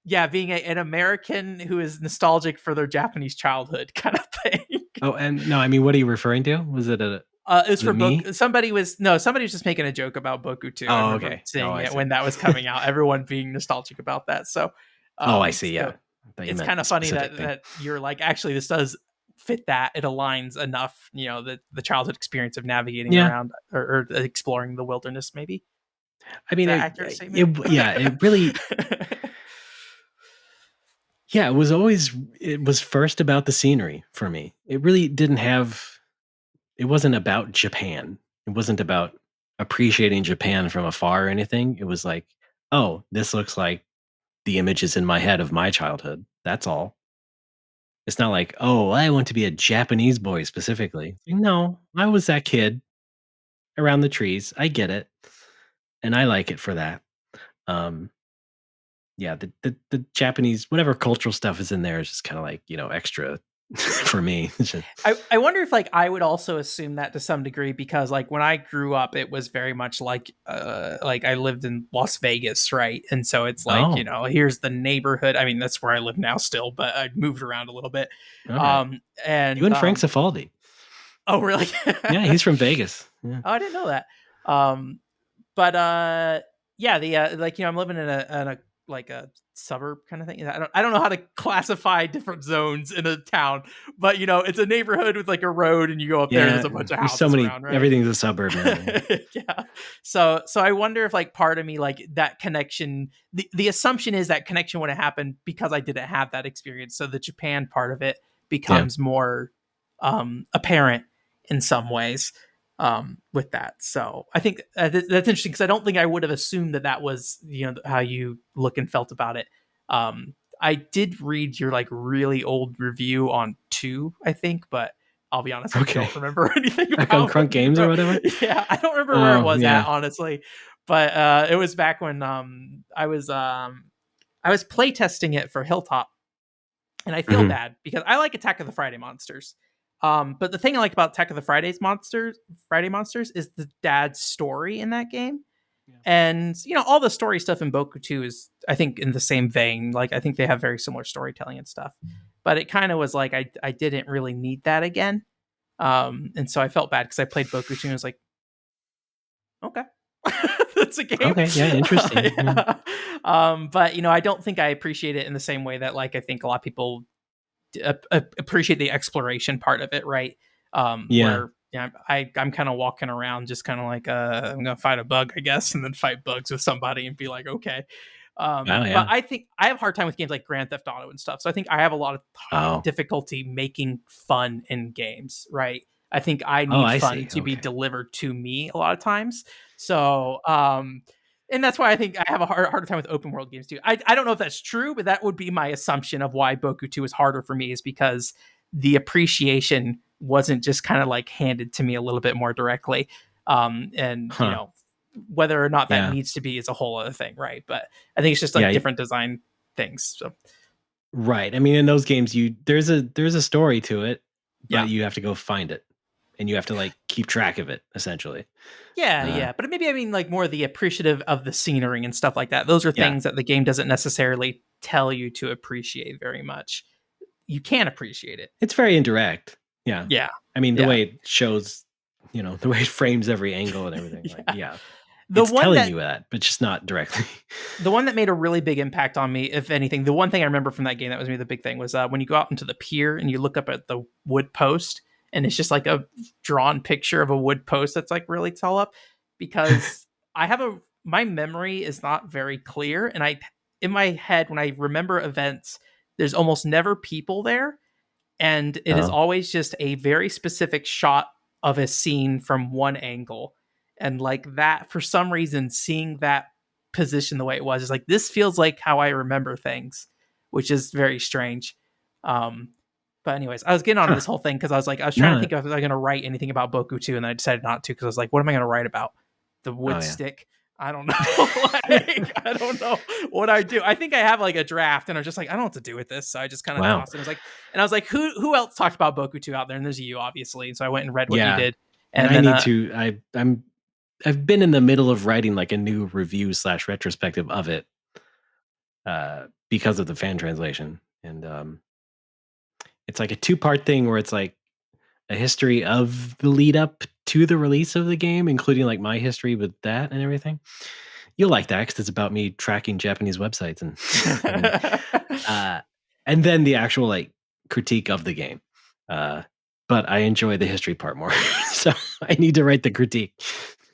Speaker 2: Yeah, being an American who is nostalgic for their Japanese childhood kind of thing.
Speaker 1: Oh, and no, I mean, what are you referring to?
Speaker 2: It was
Speaker 1: Was it
Speaker 2: for
Speaker 1: me?
Speaker 2: Boku. Somebody was just making a joke about Boku too. I
Speaker 1: Oh,
Speaker 2: remember
Speaker 1: okay. Oh,
Speaker 2: seeing
Speaker 1: I
Speaker 2: it
Speaker 1: see.
Speaker 2: when that was coming out. Everyone being nostalgic about that. So,
Speaker 1: Oh, I see. Yeah,
Speaker 2: so
Speaker 1: I thought you
Speaker 2: it's
Speaker 1: meant
Speaker 2: kind
Speaker 1: the
Speaker 2: of funny
Speaker 1: specific
Speaker 2: that
Speaker 1: thing.
Speaker 2: you're like, actually, this does fit that. It aligns enough. The childhood experience of navigating
Speaker 1: Yeah,
Speaker 2: around or exploring the wilderness. Maybe
Speaker 1: I
Speaker 2: is
Speaker 1: mean,
Speaker 2: that accurate statement?
Speaker 1: yeah, it really, yeah, it was first about the scenery for me. It really didn't have, it wasn't about Japan. It wasn't about appreciating Japan from afar or anything. It was like, oh, this looks like the images in my head of my childhood. That's all. It's not like, oh, I want to be a Japanese boy specifically. No, I was that kid around the trees. I get it, and I like it for that. Um, yeah, the Japanese whatever cultural stuff is in there is just kind of like extra for me. It's just,
Speaker 2: I wonder if like I would also assume that to some degree because like when I grew up it was very much like I lived in Las Vegas, right? And so it's like,
Speaker 1: oh,
Speaker 2: here's the neighborhood. I mean, that's where I live now still, but I moved around a little bit.
Speaker 1: okay. You
Speaker 2: And
Speaker 1: and Frank Cifaldi.
Speaker 2: oh really?
Speaker 1: Yeah, he's from Vegas. Yeah.
Speaker 2: Oh, I didn't know that. Um but yeah, the like I'm living in a like a suburb kind of thing. I don't know how to classify different zones in a town, but it's a neighborhood with like a road, and you go up there, and there's
Speaker 1: Yeah,
Speaker 2: a bunch of
Speaker 1: there's so
Speaker 2: houses
Speaker 1: many.
Speaker 2: around, right?
Speaker 1: Everything's a suburb now. Yeah.
Speaker 2: Yeah. So I wonder if like part of me like that connection. The assumption is that connection would have happened because I didn't have that experience. So the Japan part of it
Speaker 1: Yeah.
Speaker 2: becomes more apparent in some ways with that. So I think that's interesting because I don't think I would have assumed that was how you look and felt about it. I did read your like really old review on two, I think, but I'll be honest, I
Speaker 1: Okay.
Speaker 2: don't remember anything
Speaker 1: Back on
Speaker 2: about what
Speaker 1: Crunk
Speaker 2: you
Speaker 1: Games or
Speaker 2: wrote.
Speaker 1: whatever.
Speaker 2: Yeah, I don't remember where it
Speaker 1: Oh
Speaker 2: was at
Speaker 1: yeah.
Speaker 2: honestly, but it was back when I was playtesting it for Hilltop, and I feel
Speaker 1: Hmm.
Speaker 2: bad because I like Attack of the Friday Monsters. But the thing I like about Attack of the Friday Monsters is the dad's story in that game.
Speaker 1: Yeah.
Speaker 2: And all the story stuff in Boku 2 is, I think, in the same vein. Like, I think they have very similar storytelling and stuff. But it kind of was like I didn't really need that again. And so I felt bad because I played Boku 2 and was like, okay, that's a game.
Speaker 1: Okay. Yeah. Interesting. Yeah.
Speaker 2: Yeah. But I don't think I appreciate it in the same way that, like, I think a lot of people appreciate the exploration part of it, right?
Speaker 1: Yeah.
Speaker 2: Where I'm kind of walking around just kind of like I'm gonna fight a bug, I guess, and then fight bugs with somebody and be like, okay.
Speaker 1: Wow.
Speaker 2: But
Speaker 1: Yeah.
Speaker 2: I think I have a hard time with games like Grand Theft Auto and stuff. So I think I have a lot of
Speaker 1: Oh.
Speaker 2: difficulty making fun in games, right? I think I
Speaker 1: Oh,
Speaker 2: need
Speaker 1: I
Speaker 2: fun
Speaker 1: see.
Speaker 2: to be
Speaker 1: Okay.
Speaker 2: delivered to me a lot of times. So and that's why I think I have a harder time with open world games too. I don't know if that's true, but that would be my assumption of why Boku 2 is harder for me, is because the appreciation wasn't just kind of like handed to me a little bit more directly. And
Speaker 1: Huh.
Speaker 2: whether or not that
Speaker 1: Yeah.
Speaker 2: needs to be is a whole other thing, right? But I think it's just like
Speaker 1: Yeah.
Speaker 2: different design things. So
Speaker 1: Right. I mean, in those games, there's a story to it,
Speaker 2: yeah.
Speaker 1: but you have to go find it, and you have to like keep track of it essentially.
Speaker 2: Yeah,
Speaker 1: Uh,
Speaker 2: yeah. But maybe I mean like more the appreciative of the scenery and stuff like that. Those are
Speaker 1: yeah.
Speaker 2: things that the game doesn't necessarily tell you to appreciate very much. You can appreciate it.
Speaker 1: It's very indirect. Yeah.
Speaker 2: Yeah.
Speaker 1: I mean, the
Speaker 2: Yeah.
Speaker 1: way it shows, the way it frames every angle and everything. Like,
Speaker 2: Yeah.
Speaker 1: yeah,
Speaker 2: The
Speaker 1: it's
Speaker 2: one
Speaker 1: telling
Speaker 2: that
Speaker 1: you that, but just not directly.
Speaker 2: the one that made a really big impact on me, if anything, the one thing I remember from that game that was maybe the big thing was when you go out into the pier and you look up at the wood post, and it's just like a drawn picture of a wood post that's like really tall up. Because my memory is not very clear, and in my head when I remember events, there's almost never people there, and it is
Speaker 1: Oh,
Speaker 2: always just a very specific shot of a scene from one angle. And like that, for some reason, seeing that position the way it was is like, this feels like how I remember things, which is very strange. um but anyways, I was getting onto
Speaker 1: huh.
Speaker 2: this whole thing because I was trying to
Speaker 1: No.
Speaker 2: think if I was going to write anything about Boku 2, and then I decided not to, because I was like, what am I going to write about? The
Speaker 1: Oh
Speaker 2: wood
Speaker 1: yeah.
Speaker 2: stick? I don't know. Like, I don't know what I do. I think I have like a draft, and I was just like, I don't know what to do with this, so I just kind of
Speaker 1: Wow.
Speaker 2: tossed it. I was like, who else talked about Boku 2 out there? And there's you, obviously. And so I went and read what you
Speaker 1: Yeah.
Speaker 2: did,
Speaker 1: And
Speaker 2: and
Speaker 1: I
Speaker 2: then
Speaker 1: need to. I've been in the middle of writing like a new review slash retrospective of it, because of the fan translation, and it's like a 2-part thing where it's like a history of the lead up to the release of the game, including like my history with that and everything. You'll like that because it's about me tracking Japanese websites and and uh, and then the actual like critique of the game. Uh, but I enjoy the history part more, so I need to write the critique.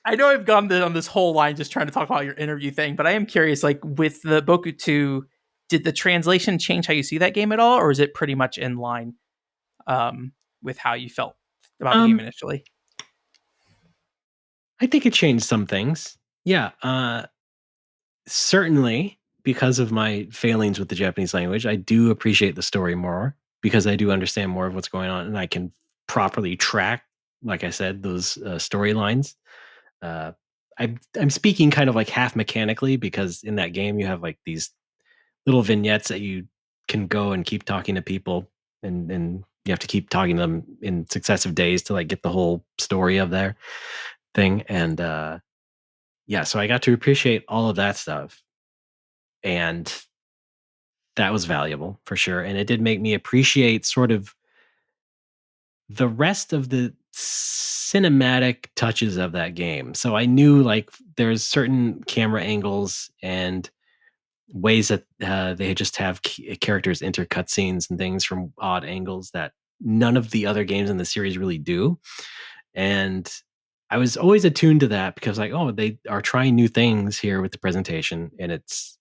Speaker 2: I know I've gone on this whole line just trying to talk about your interview thing, but I am curious, like with the Boku 2, did the translation change how you see that game at all, or is it pretty much in line with how you felt about the game
Speaker 1: Um,
Speaker 2: initially?
Speaker 1: I think it changed some things. Yeah, certainly because of my failings with the Japanese language, I do appreciate the story more because I do understand more of what's going on and I can properly track, like I said, those storylines. Uh, I'm speaking kind of like half mechanically because in that game you have like these little vignettes that you can go and keep talking to people, and you have to keep talking to them in successive days to like get the whole story of their thing. And yeah, so I got to appreciate all of that stuff, and that was valuable for sure. And it did make me appreciate sort of the rest of the cinematic touches of that game. So I knew like there's certain camera angles and ways that they just have characters intercut scenes and things from odd angles that none of the other games in the series really do. And I was always attuned to that because like, oh, they are trying new things here with the presentation, and it's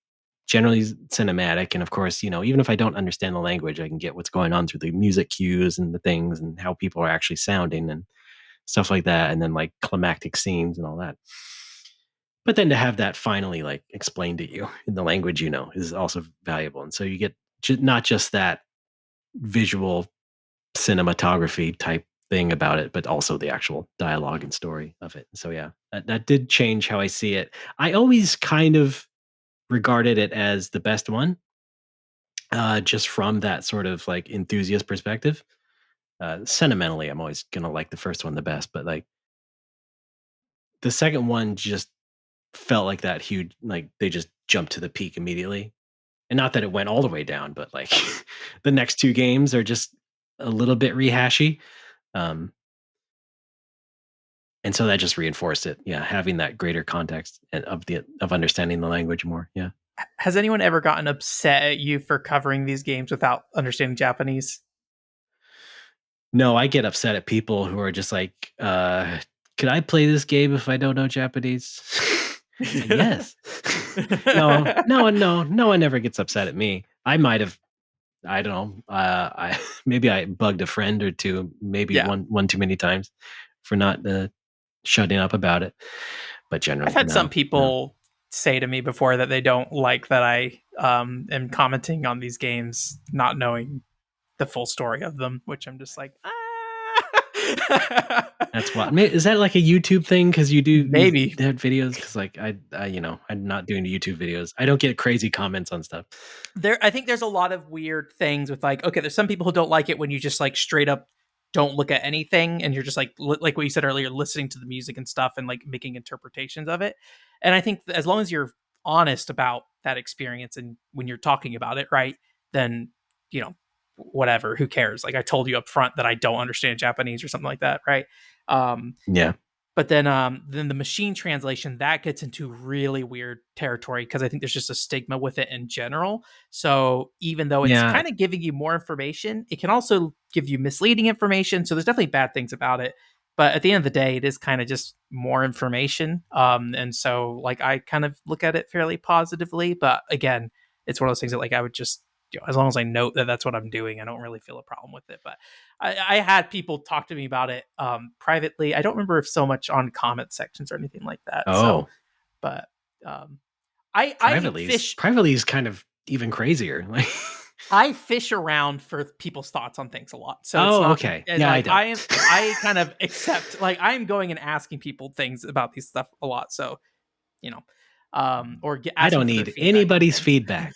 Speaker 1: generally cinematic. And of course, even if I don't understand the language, I can get what's going on through the music cues and the things and how people are actually sounding and stuff like that. And then like climactic scenes and all that. But then to have that finally like explained to you in the language is also valuable. And so you get not just that visual cinematography type thing about it, but also the actual dialogue and story of it. So yeah, that did change how I see it. I always kind of regarded it as the best one, just from that sort of like enthusiast perspective. Sentimentally, I'm always gonna like the first one the best, but like the second one just felt like that huge, like they just jumped to the peak immediately. And not that it went all the way down, but like the next two games are just a little bit rehashy. Um, and so that just reinforced it. Yeah, having that greater context and of understanding the language more. Yeah.
Speaker 2: Has anyone ever gotten upset at you for covering these games without understanding Japanese?
Speaker 1: No, I get upset at people who are just like, could I play this game if I don't know Japanese? It's like, yes. No one ever gets upset at me. I might have, I don't know, I maybe I bugged a friend or two, maybe
Speaker 2: Yeah.
Speaker 1: one too many times for not shutting up about it. But
Speaker 2: I've
Speaker 1: generally,
Speaker 2: had some
Speaker 1: no.
Speaker 2: people say to me before that they don't like that I am commenting on these games, not knowing the full story of them, which I'm just like, ah.
Speaker 1: That's why. Is that like a YouTube thing? Because you
Speaker 2: Maybe.
Speaker 1: had videos. Because like I'm not doing YouTube videos. I don't get crazy comments on stuff.
Speaker 2: I think there's a lot of weird things with like, okay, there's some people who don't like it when you just like straight up don't look at anything and you're just like what you said earlier, listening to the music and stuff and like making interpretations of it. And I think as long as you're honest about that experience and when you're talking about it, right, then whatever, who cares? Like I told you up front that I don't understand Japanese or something like that, right? um
Speaker 1: Yeah.
Speaker 2: but then the machine translation that gets into really weird territory because I think there's just a stigma with it in general. So even though it's
Speaker 1: Yeah.
Speaker 2: kind of giving you more information, it can also give you misleading information. So there's definitely bad things about it. But at the end of the day, it is kind of just more information. And so like I kind of look at it fairly positively. But again, it's one of those things that like I would just as long as I note that that's what I'm doing, I don't really feel a problem with it. But I had people talk to me about it privately. I don't remember if so much on comment sections or anything like that. So,
Speaker 1: Oh,
Speaker 2: but I fish
Speaker 1: privately is kind of even crazier. Like,
Speaker 2: I fish around for people's thoughts on things a lot. So it's
Speaker 1: oh,
Speaker 2: not
Speaker 1: okay.
Speaker 2: and
Speaker 1: Yeah, I
Speaker 2: like
Speaker 1: don't.
Speaker 2: I kind of accept like I'm going and asking people things about these stuff a lot. So or
Speaker 1: I
Speaker 2: asking
Speaker 1: don't
Speaker 2: for their
Speaker 1: need
Speaker 2: feedback on
Speaker 1: anybody's
Speaker 2: things.
Speaker 1: feedback.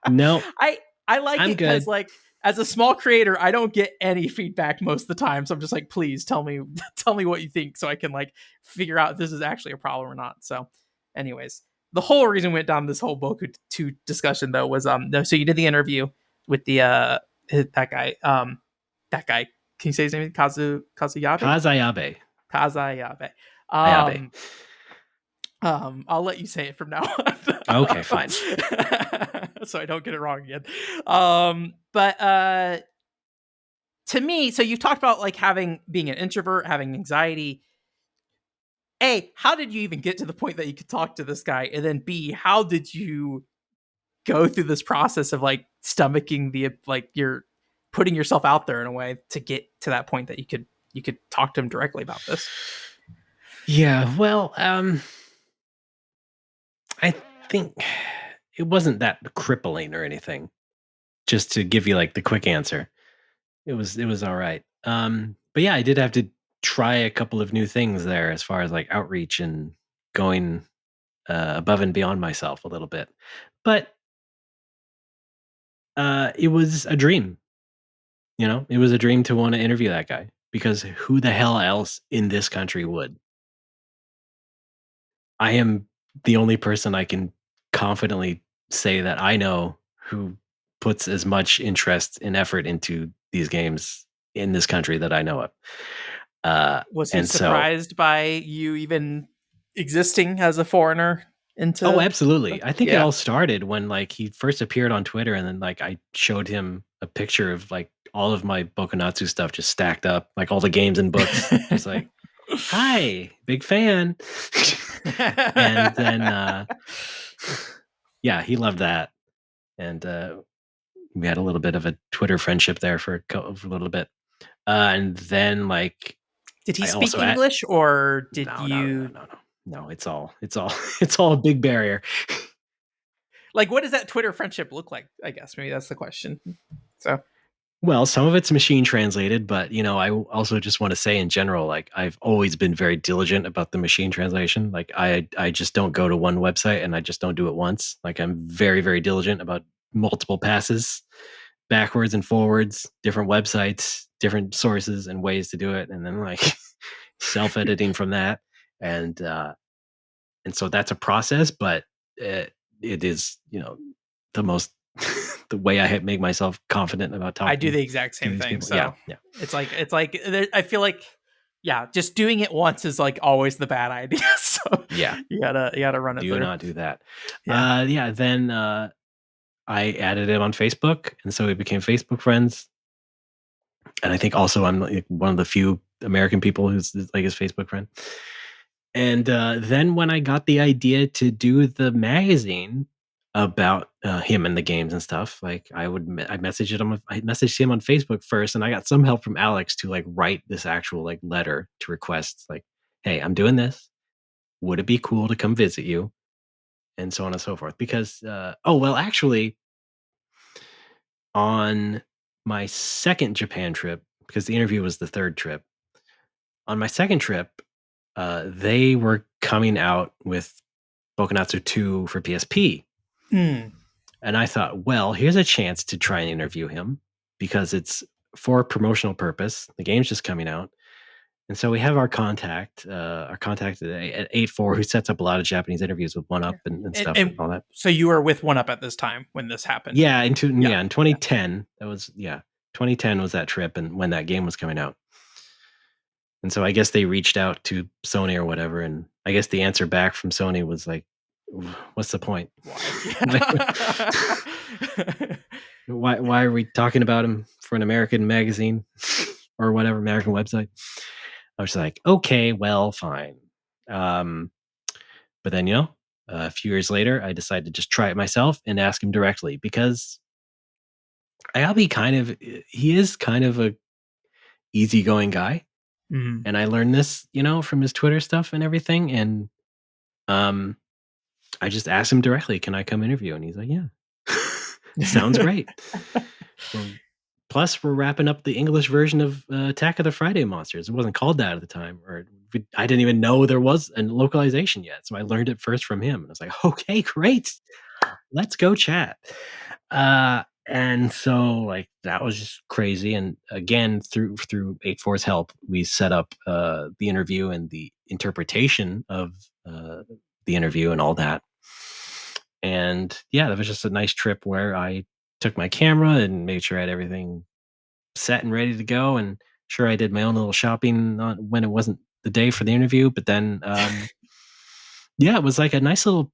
Speaker 1: No,
Speaker 2: I I like
Speaker 1: I'm
Speaker 2: it because
Speaker 1: good.
Speaker 2: like as a small creator, I don't get any feedback most of the time. So I'm just like, please tell me tell me what you think so I can like figure out if this is actually a problem or not. So, anyways, the whole reason we went down this whole Boku 2 discussion though was no, so you did the interview with the that guy. Can you say his name? Kazuyabe?
Speaker 1: Kazayabe.
Speaker 2: Kazayabe.
Speaker 1: Ayabe.
Speaker 2: Um I'll let you say it from now on.
Speaker 1: Okay, fine.
Speaker 2: So I don't get it wrong again. But to me, so you've talked about like being an introvert, having anxiety. A, how did you even get to the point that you could talk to this guy? And then B, how did you go through this process of like stomaching the like you're putting yourself out there in a way to get to that point that you could talk to him directly about this?
Speaker 1: Yeah, well, I think it wasn't that crippling or anything. Just to give you like the quick answer, it was all right. But yeah, I did have to try a couple of new things there as far as like outreach and going above and beyond myself a little bit. But it was a dream. It was a dream to want to interview that guy because who the hell else in this country would? I am the only person I can confidently say that I know who puts as much interest and effort into these games in this country that I know of.
Speaker 2: Was he
Speaker 1: And so,
Speaker 2: surprised by you even existing as a foreigner
Speaker 1: oh,
Speaker 2: into
Speaker 1: absolutely. I think it
Speaker 2: yeah.
Speaker 1: all started when like he first appeared on Twitter, and then like I showed him a picture of like all of my Bokunatsu stuff just stacked up, like all the games and books, just like, hi, big fan. And then, yeah, he loved that. And we had a little bit of a Twitter friendship there for a little bit. And then like
Speaker 2: Did he
Speaker 1: I
Speaker 2: speak
Speaker 1: also
Speaker 2: English or did
Speaker 1: no, no, no,
Speaker 2: you
Speaker 1: no, no. No, it's all it's all a big barrier.
Speaker 2: like what does that Twitter friendship look like? I guess maybe that's the question. So
Speaker 1: Well, some of it's machine translated, but I also just want to say in general, like I've always been very diligent about the machine translation. Like I just don't go to one website and I just don't do it once. Like I'm very, very diligent about multiple passes, backwards and forwards, different websites, different sources and ways to do it, and then like self editing from that. And and so that's a process, but it is, the most the way I make myself confident about
Speaker 2: I do
Speaker 1: talking
Speaker 2: the exact
Speaker 1: to
Speaker 2: same
Speaker 1: these
Speaker 2: thing.
Speaker 1: people. Yeah,
Speaker 2: So
Speaker 1: yeah,
Speaker 2: I feel like, yeah, just doing it once is like always the bad idea. So
Speaker 1: yeah.
Speaker 2: you gotta run it
Speaker 1: Do
Speaker 2: through.
Speaker 1: not do that.
Speaker 2: Yeah.
Speaker 1: Yeah. Then I added him on Facebook, and so we became Facebook friends. And I think also I'm like one of the few American people who's like his Facebook friend. And then when I got the idea to do the magazine about him and the games and stuff, like I messaged him on Facebook first, and I got some help from Alex to like write this actual like letter to request like, hey, I'm doing this. Would it be cool to come visit you? And so on and so forth. Because oh well, actually, on my second Japan trip, because the interview was the third trip. On my second trip, they were coming out with Boku 2 for PSP.
Speaker 2: Mm.
Speaker 1: And I thought, well, here's a chance to try and interview him because it's for promotional purpose. The game's just coming out. And so we have our contact at 84 who sets up a lot of Japanese interviews with One
Speaker 2: Yeah.
Speaker 1: Up and
Speaker 2: And,
Speaker 1: stuff and
Speaker 2: and
Speaker 1: all that.
Speaker 2: so you were with One Up at this time when this happened.
Speaker 1: Yeah,
Speaker 2: Yeah.
Speaker 1: in
Speaker 2: Yeah.
Speaker 1: 2010, that was 2010 was that trip and when that game was coming out. And so I guess they reached out to Sony or whatever, and I guess the answer back from Sony was like, "What's the point?
Speaker 2: Why?
Speaker 1: Like,
Speaker 2: Yeah.
Speaker 1: why are we talking about him for an American magazine or whatever American website?" I was like, "Okay, well, fine." Um, but then a few years later, I decided to just try it myself and ask him directly because Albie he is kind of a easygoing guy,
Speaker 2: Mm.
Speaker 1: and I learned this, from his Twitter stuff and everything, and um I just asked him directly, "Can I come interview?" And he's like, "Yeah." Sounds great. We're Plus we're wrapping up the English version of Attack of the Friday Monsters. It wasn't called that at the time, I didn't even know there was a localization yet. So I learned it first from him. And I was like, "Okay, great. Let's go chat." And so like that was just crazy. And again, through 84's help, we set up the interview and the interpretation of the interview and all that. And yeah, that was just a nice trip where I took my camera and made sure I had everything set and ready to go. And sure, I did my own little shopping when it wasn't the day for the interview. But then, yeah, it was like a nice little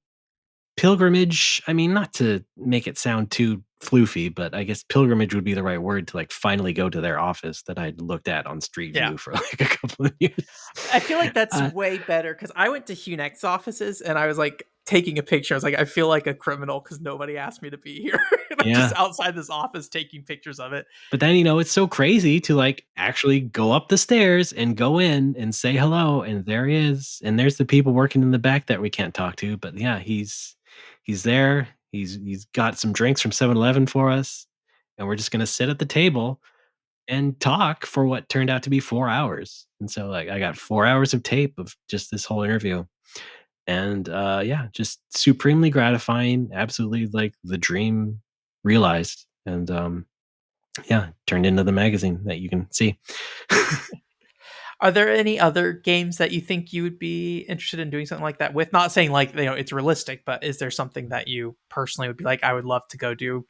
Speaker 1: pilgrimage. I mean, not to make it sound too floofy, but I guess pilgrimage would be the right word to like finally go to their office that I'd looked at on Street
Speaker 2: Yeah.
Speaker 1: View for like a couple of years.
Speaker 2: I feel like that's
Speaker 1: Uh,
Speaker 2: way better because I went to Hunex's offices and I was like taking a picture. I was like, I feel like a criminal because nobody asked me to be here. And I'm just
Speaker 1: yeah.
Speaker 2: outside this office taking pictures of it.
Speaker 1: But then, it's so crazy to like actually go up the stairs and go in and say hello. And there he is. And there's the people working in the back that we can't talk to. But yeah, he's there. He's got some drinks from 7-Eleven for us. And we're just gonna sit at the table and talk for what turned out to be 4 hours. And so like I got 4 hours of tape of just this whole interview. And yeah, just supremely gratifying, absolutely like the dream realized. And yeah, turned into the magazine that you can see.
Speaker 2: Are there any other games that you think you would be interested in doing something like that with? Not saying like, it's realistic, but is there something that you personally would be like, I would love to go do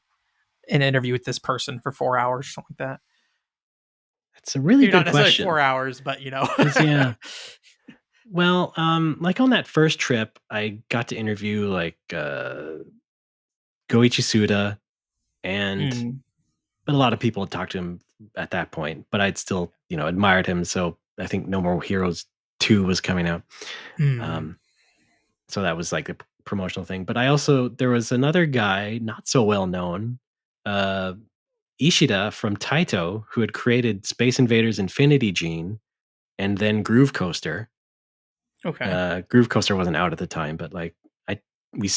Speaker 2: an interview with this person for 4 hours or something like that?
Speaker 1: It's a really
Speaker 2: Maybe not
Speaker 1: good
Speaker 2: necessarily
Speaker 1: question.
Speaker 2: 4 hours, but
Speaker 1: 'Cause yeah. Well, like on that first trip, I got to interview like Goichi Suda and
Speaker 2: Mm,
Speaker 1: but a lot of people had talked to him at that point, but I'd still, admired him. So I think No More Heroes 2 was coming out.
Speaker 2: mm.
Speaker 1: Um, so that was like a promotional thing. But there was another guy, not so well known, uh, Ishida from Taito, who had created Space Invaders Infinity Gene and then Groove Coaster.
Speaker 2: Okay.
Speaker 1: Groove Coaster wasn't out at the time, but like I we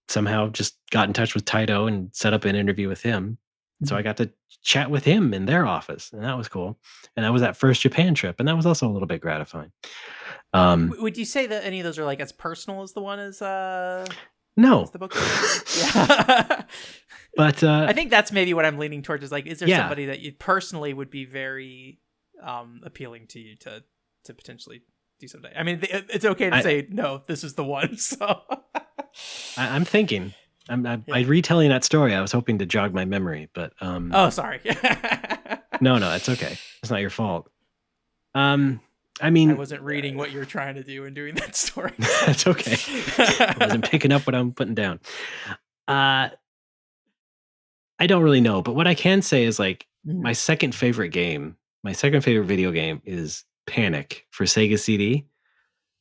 Speaker 1: somehow just got in touch with Taito and set up an interview with him. So I
Speaker 2: Mhm.
Speaker 1: got to chat with him in their office, and that was cool. And that was that first Japan trip, and that was also a little bit gratifying. Um,
Speaker 2: Would you say that any of those are like as personal as the one as
Speaker 1: no,
Speaker 2: the Boku one? Yeah.
Speaker 1: but
Speaker 2: I think that's maybe what I'm leaning towards is like, is there
Speaker 1: yeah,
Speaker 2: somebody that you personally would be very appealing to you to potentially? do someday. I mean, it's okay to
Speaker 1: I,
Speaker 2: say no. This is the one. So
Speaker 1: I'm thinking. By
Speaker 2: yeah.
Speaker 1: retelling that story, I was hoping to jog my memory, but
Speaker 2: Oh, sorry.
Speaker 1: no, it's okay. It's not your fault. Um, I
Speaker 2: I
Speaker 1: mean,
Speaker 2: wasn't reading what you're trying to do and doing that story. So
Speaker 1: that's okay. I wasn't picking up what I'm putting down. Uh, I don't really know, but what I can say is like
Speaker 2: Mhm.
Speaker 1: my second favorite video game is Panic for Sega CD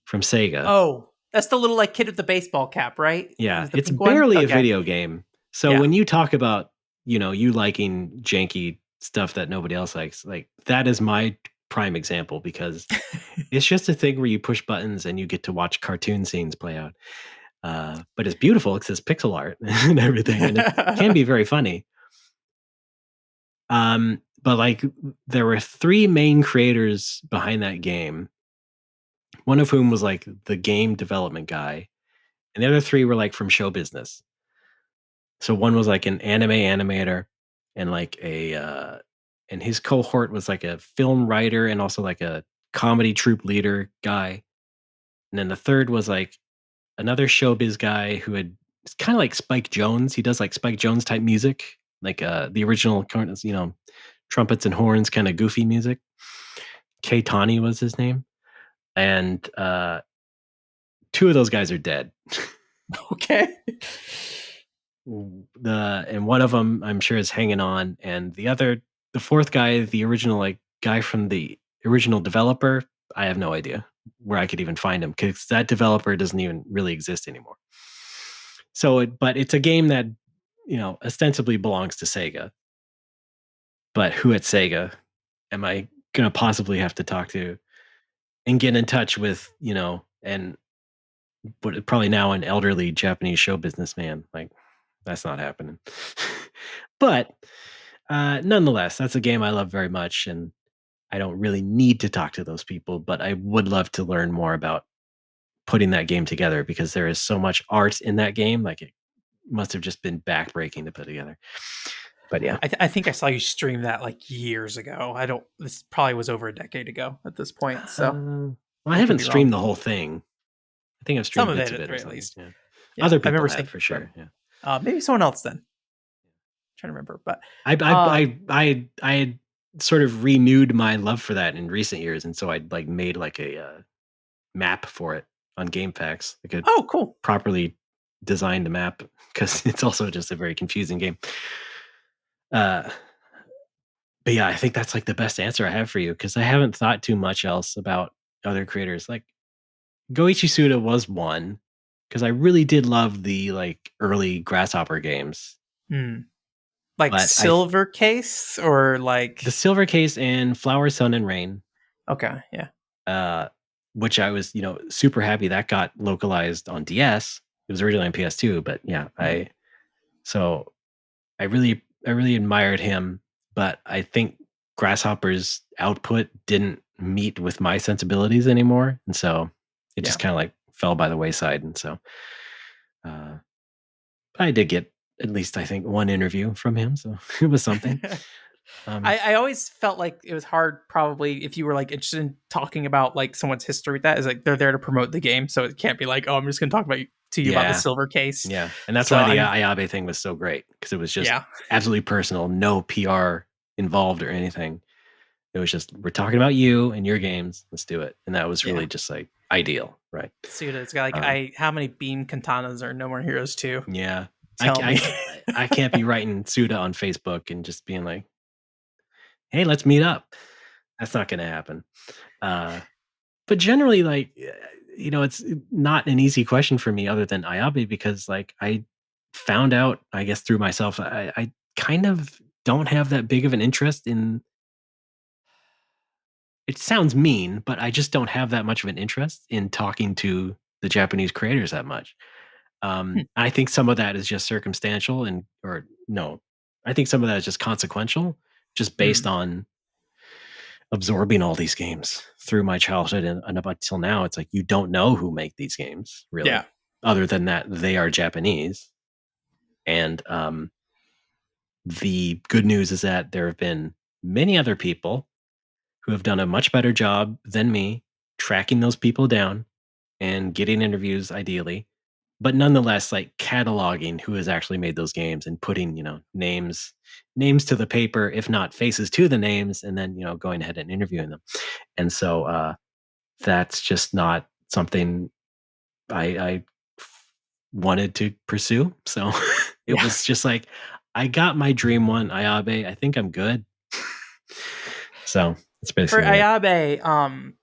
Speaker 1: from Sega.
Speaker 2: Oh, that's the little like kid with the baseball cap, right?
Speaker 1: Yeah,
Speaker 2: Is the
Speaker 1: it's
Speaker 2: pink one?
Speaker 1: barely a
Speaker 2: Okay.
Speaker 1: video game. So
Speaker 2: Yeah.
Speaker 1: when you talk about, you liking janky stuff that nobody else likes, like that is my prime example because it's just a thing where you push buttons and you get to watch cartoon scenes play out. But it's beautiful because it's pixel art and everything, and it can be very funny. But like there were three main creators behind that game, one of whom was like the game development guy, and the other three were like from show business. So one was like an anime animator and like and his cohort was like a film writer and also like a comedy troupe leader guy. And then the third was like another showbiz guy who had it's kind of like Spike Jones. He does like Spike Jones type music, like the original, trumpets and horns, kind of goofy music. K Tani was his name, and two of those guys are dead.
Speaker 2: Okay.
Speaker 1: And one of them I'm sure is hanging on, and the fourth guy, the original like guy from the original developer, I have no idea where I could even find him because that developer doesn't even really exist anymore. But it's a game that ostensibly belongs to Sega. But who at Sega am I gonna possibly have to talk to and get in touch with? And but probably now an elderly Japanese show businessman. Like that's not happening. But nonetheless, that's a game I love very much, and I don't really need to talk to those people. But I would love to learn more about putting that game together because there is so much art in that game. Like it must have just been backbreaking to put together. But yeah,
Speaker 2: I think I saw you stream that like years ago. I don't. This probably was over a decade ago at this point. So
Speaker 1: well, I
Speaker 2: I could
Speaker 1: haven't
Speaker 2: be wrong.
Speaker 1: streamed the whole thing. I think I've
Speaker 2: Some
Speaker 1: streamed
Speaker 2: of
Speaker 1: bits
Speaker 2: it
Speaker 1: of
Speaker 2: at the
Speaker 1: it or
Speaker 2: very
Speaker 1: something.
Speaker 2: least.
Speaker 1: Yeah,
Speaker 2: Yeah,
Speaker 1: other
Speaker 2: I
Speaker 1: people
Speaker 2: remember
Speaker 1: have
Speaker 2: seeing
Speaker 1: for sure.
Speaker 2: from
Speaker 1: Yeah,
Speaker 2: maybe someone else then. Trying to remember, but
Speaker 1: I I
Speaker 2: um,
Speaker 1: I I had sort of renewed my love for that in recent years, and so I'd like made like a map for it on GameFAQs, like a
Speaker 2: oh, cool.
Speaker 1: properly designed map because it's also just a very confusing game. Uh, but yeah, I think that's like the best answer I have for you because I haven't thought too much else about other creators. Like Goichi Suda was one because I really did love the like early Grasshopper games,
Speaker 2: Hmm. Like
Speaker 1: but
Speaker 2: silver case or
Speaker 1: the
Speaker 2: like
Speaker 1: Silver Case and Flower, Sun, and Rain,
Speaker 2: okay, yeah,
Speaker 1: uh, which I was super happy that got localized on DS. It was originally on PS2, but yeah,
Speaker 2: hmm,
Speaker 1: so I really admired him, but I think Grasshopper's output didn't meet with my sensibilities anymore, and so it
Speaker 2: yeah.
Speaker 1: just kind of like fell by the wayside. And so uh, I did get at least I think one interview from him, so it was something. Um,
Speaker 2: I always felt like it was hard, probably, if you were like interested in talking about like someone's history with that, is like they're there to promote the game. So it can't be like, oh, I'm just going to talk to you about the
Speaker 1: yeah,
Speaker 2: silver case.
Speaker 1: yeah, and that's
Speaker 2: So,
Speaker 1: why
Speaker 2: I
Speaker 1: the
Speaker 2: mean,
Speaker 1: Ayabe thing was so great because it was just
Speaker 2: yeah,
Speaker 1: absolutely personal, no PR involved or anything. It was just we're talking about you and your games. Let's do it, and that was
Speaker 2: yeah.
Speaker 1: really just like ideal, right?
Speaker 2: Suda, it's got like,
Speaker 1: Um,
Speaker 2: how many beam katanas are No More Heroes 2?
Speaker 1: Yeah. I
Speaker 2: Tell
Speaker 1: ca
Speaker 2: me.
Speaker 1: I can't be writing Suda on Facebook and just being like, "Hey, let's meet up." That's not gonna happen. Uh, but generally, like, it's not an easy question for me other than Ayabe because, like, I found out, I guess, through myself, I kind of don't have that big of an interest in it sounds mean, but I just don't have that much of an interest in talking to the Japanese creators that much.
Speaker 2: Hmm,
Speaker 1: I think some of that is just circumstantial or no, I think some of that is just consequential, just based
Speaker 2: hmm,
Speaker 1: on absorbing all these games through my childhood and up until now. It's like you don't know who make these games
Speaker 2: yeah.
Speaker 1: really, other than that they are Japanese. And the good news is that there have been many other people who have done a much better job than me tracking those people down and getting interviews ideally, but nonetheless like cataloging who has actually made those games and putting, names to the paper, if not faces to the names, and then, going ahead and interviewing them. And so that's just not something I wanted to pursue. So it
Speaker 2: Yeah.
Speaker 1: was just like, I got my dream one, Ayabe. I think I'm good. So that's
Speaker 2: For
Speaker 1: basically it.
Speaker 2: Ayabe,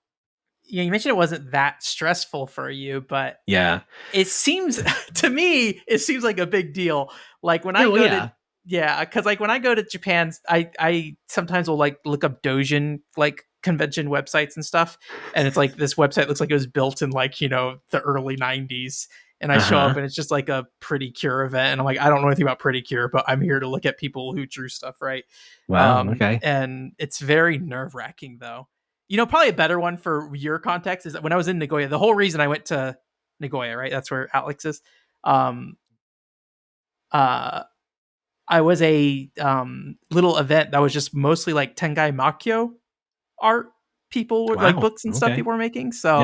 Speaker 2: you mentioned it wasn't that stressful for you, but
Speaker 1: Yeah.
Speaker 2: it seems to me it seems like a big deal. Like when
Speaker 1: Yeah.
Speaker 2: I
Speaker 1: Well,
Speaker 2: go to
Speaker 1: yeah.
Speaker 2: yeah, because like when I go to Japan, I sometimes will like look up dojin like convention websites and stuff, and it's like this website looks like it was built in like the early '90s, and I
Speaker 1: Uh
Speaker 2: show up
Speaker 1: huh.
Speaker 2: and it's just like a Pretty Cure event, and I'm like I don't know anything about Pretty Cure, but I'm here to look at people who drew stuff, right?
Speaker 1: Wow. Okay.
Speaker 2: And it's very nerve wracking though. Probably a better one for your context is that when I was in Nagoya, the whole reason I went to Nagoya, right? That's where Alex is. Um, uh, I was a little event that was just mostly like Tengai Makyo art people were like
Speaker 1: Wow.
Speaker 2: books and stuff
Speaker 1: Okay.
Speaker 2: people were making. So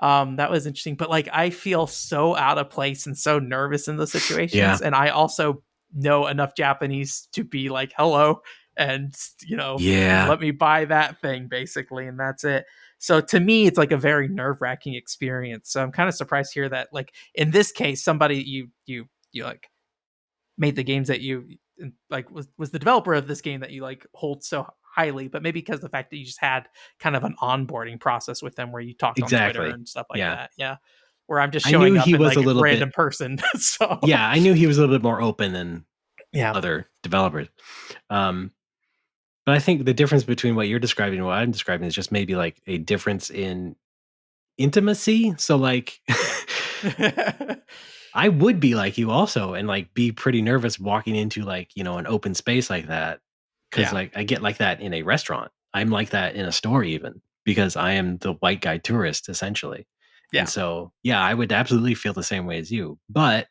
Speaker 1: Yeah.
Speaker 2: that was interesting. But like I feel so out of place and so nervous in those
Speaker 1: Yeah.
Speaker 2: situations. And I also know enough Japanese to be like, hello, and
Speaker 1: Yeah.
Speaker 2: let me buy that thing basically, and that's it. So to me, it's like a very nerve-wracking experience. So I'm kind of surprised here that like in this case, somebody you like made the games that you like was the developer of this game that you like hold so highly, but maybe because the fact that you just had kind of an onboarding process with them where you talked on Twitter
Speaker 1: Exactly.
Speaker 2: and stuff like
Speaker 1: Yeah.
Speaker 2: that. Yeah. Where I'm just
Speaker 1: I knew
Speaker 2: showing up
Speaker 1: he
Speaker 2: in
Speaker 1: was a
Speaker 2: like
Speaker 1: little bit.
Speaker 2: random person. So
Speaker 1: Yeah, I knew he was a little bit more open than
Speaker 2: yeah.
Speaker 1: other developers. Um, but I think the difference between what you're describing and what I'm describing is just maybe like a difference in intimacy. So like
Speaker 2: Yeah.
Speaker 1: I would be like you also and like be pretty nervous walking into like, an open space like that. Cause
Speaker 2: Yeah.
Speaker 1: like I get like that in a restaurant. I'm like that in a store even because I am the white guy tourist essentially. And
Speaker 2: Yeah.
Speaker 1: so, yeah, I would absolutely feel the same way as you. But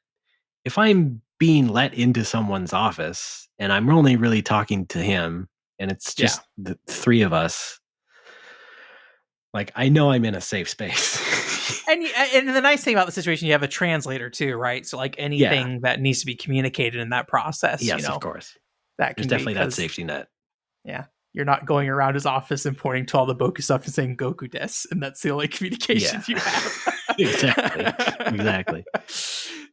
Speaker 1: if I'm being let into someone's office and I'm only really talking to him and it's
Speaker 2: Yeah.
Speaker 1: just the three of us, like I know I'm in a safe space.
Speaker 2: And the nice thing about the situation, you have a translator too, right? So like
Speaker 1: Yeah.
Speaker 2: anything that needs to be communicated in that process,
Speaker 1: Yes, of course.
Speaker 2: that
Speaker 1: There's
Speaker 2: can be
Speaker 1: definitely that
Speaker 2: because
Speaker 1: safety net.
Speaker 2: yeah, you're not going around his office and pointing to all the Boku stuff and saying Goku des, and that's the only communication
Speaker 1: Yeah.
Speaker 2: you have.
Speaker 1: Exactly. Exactly.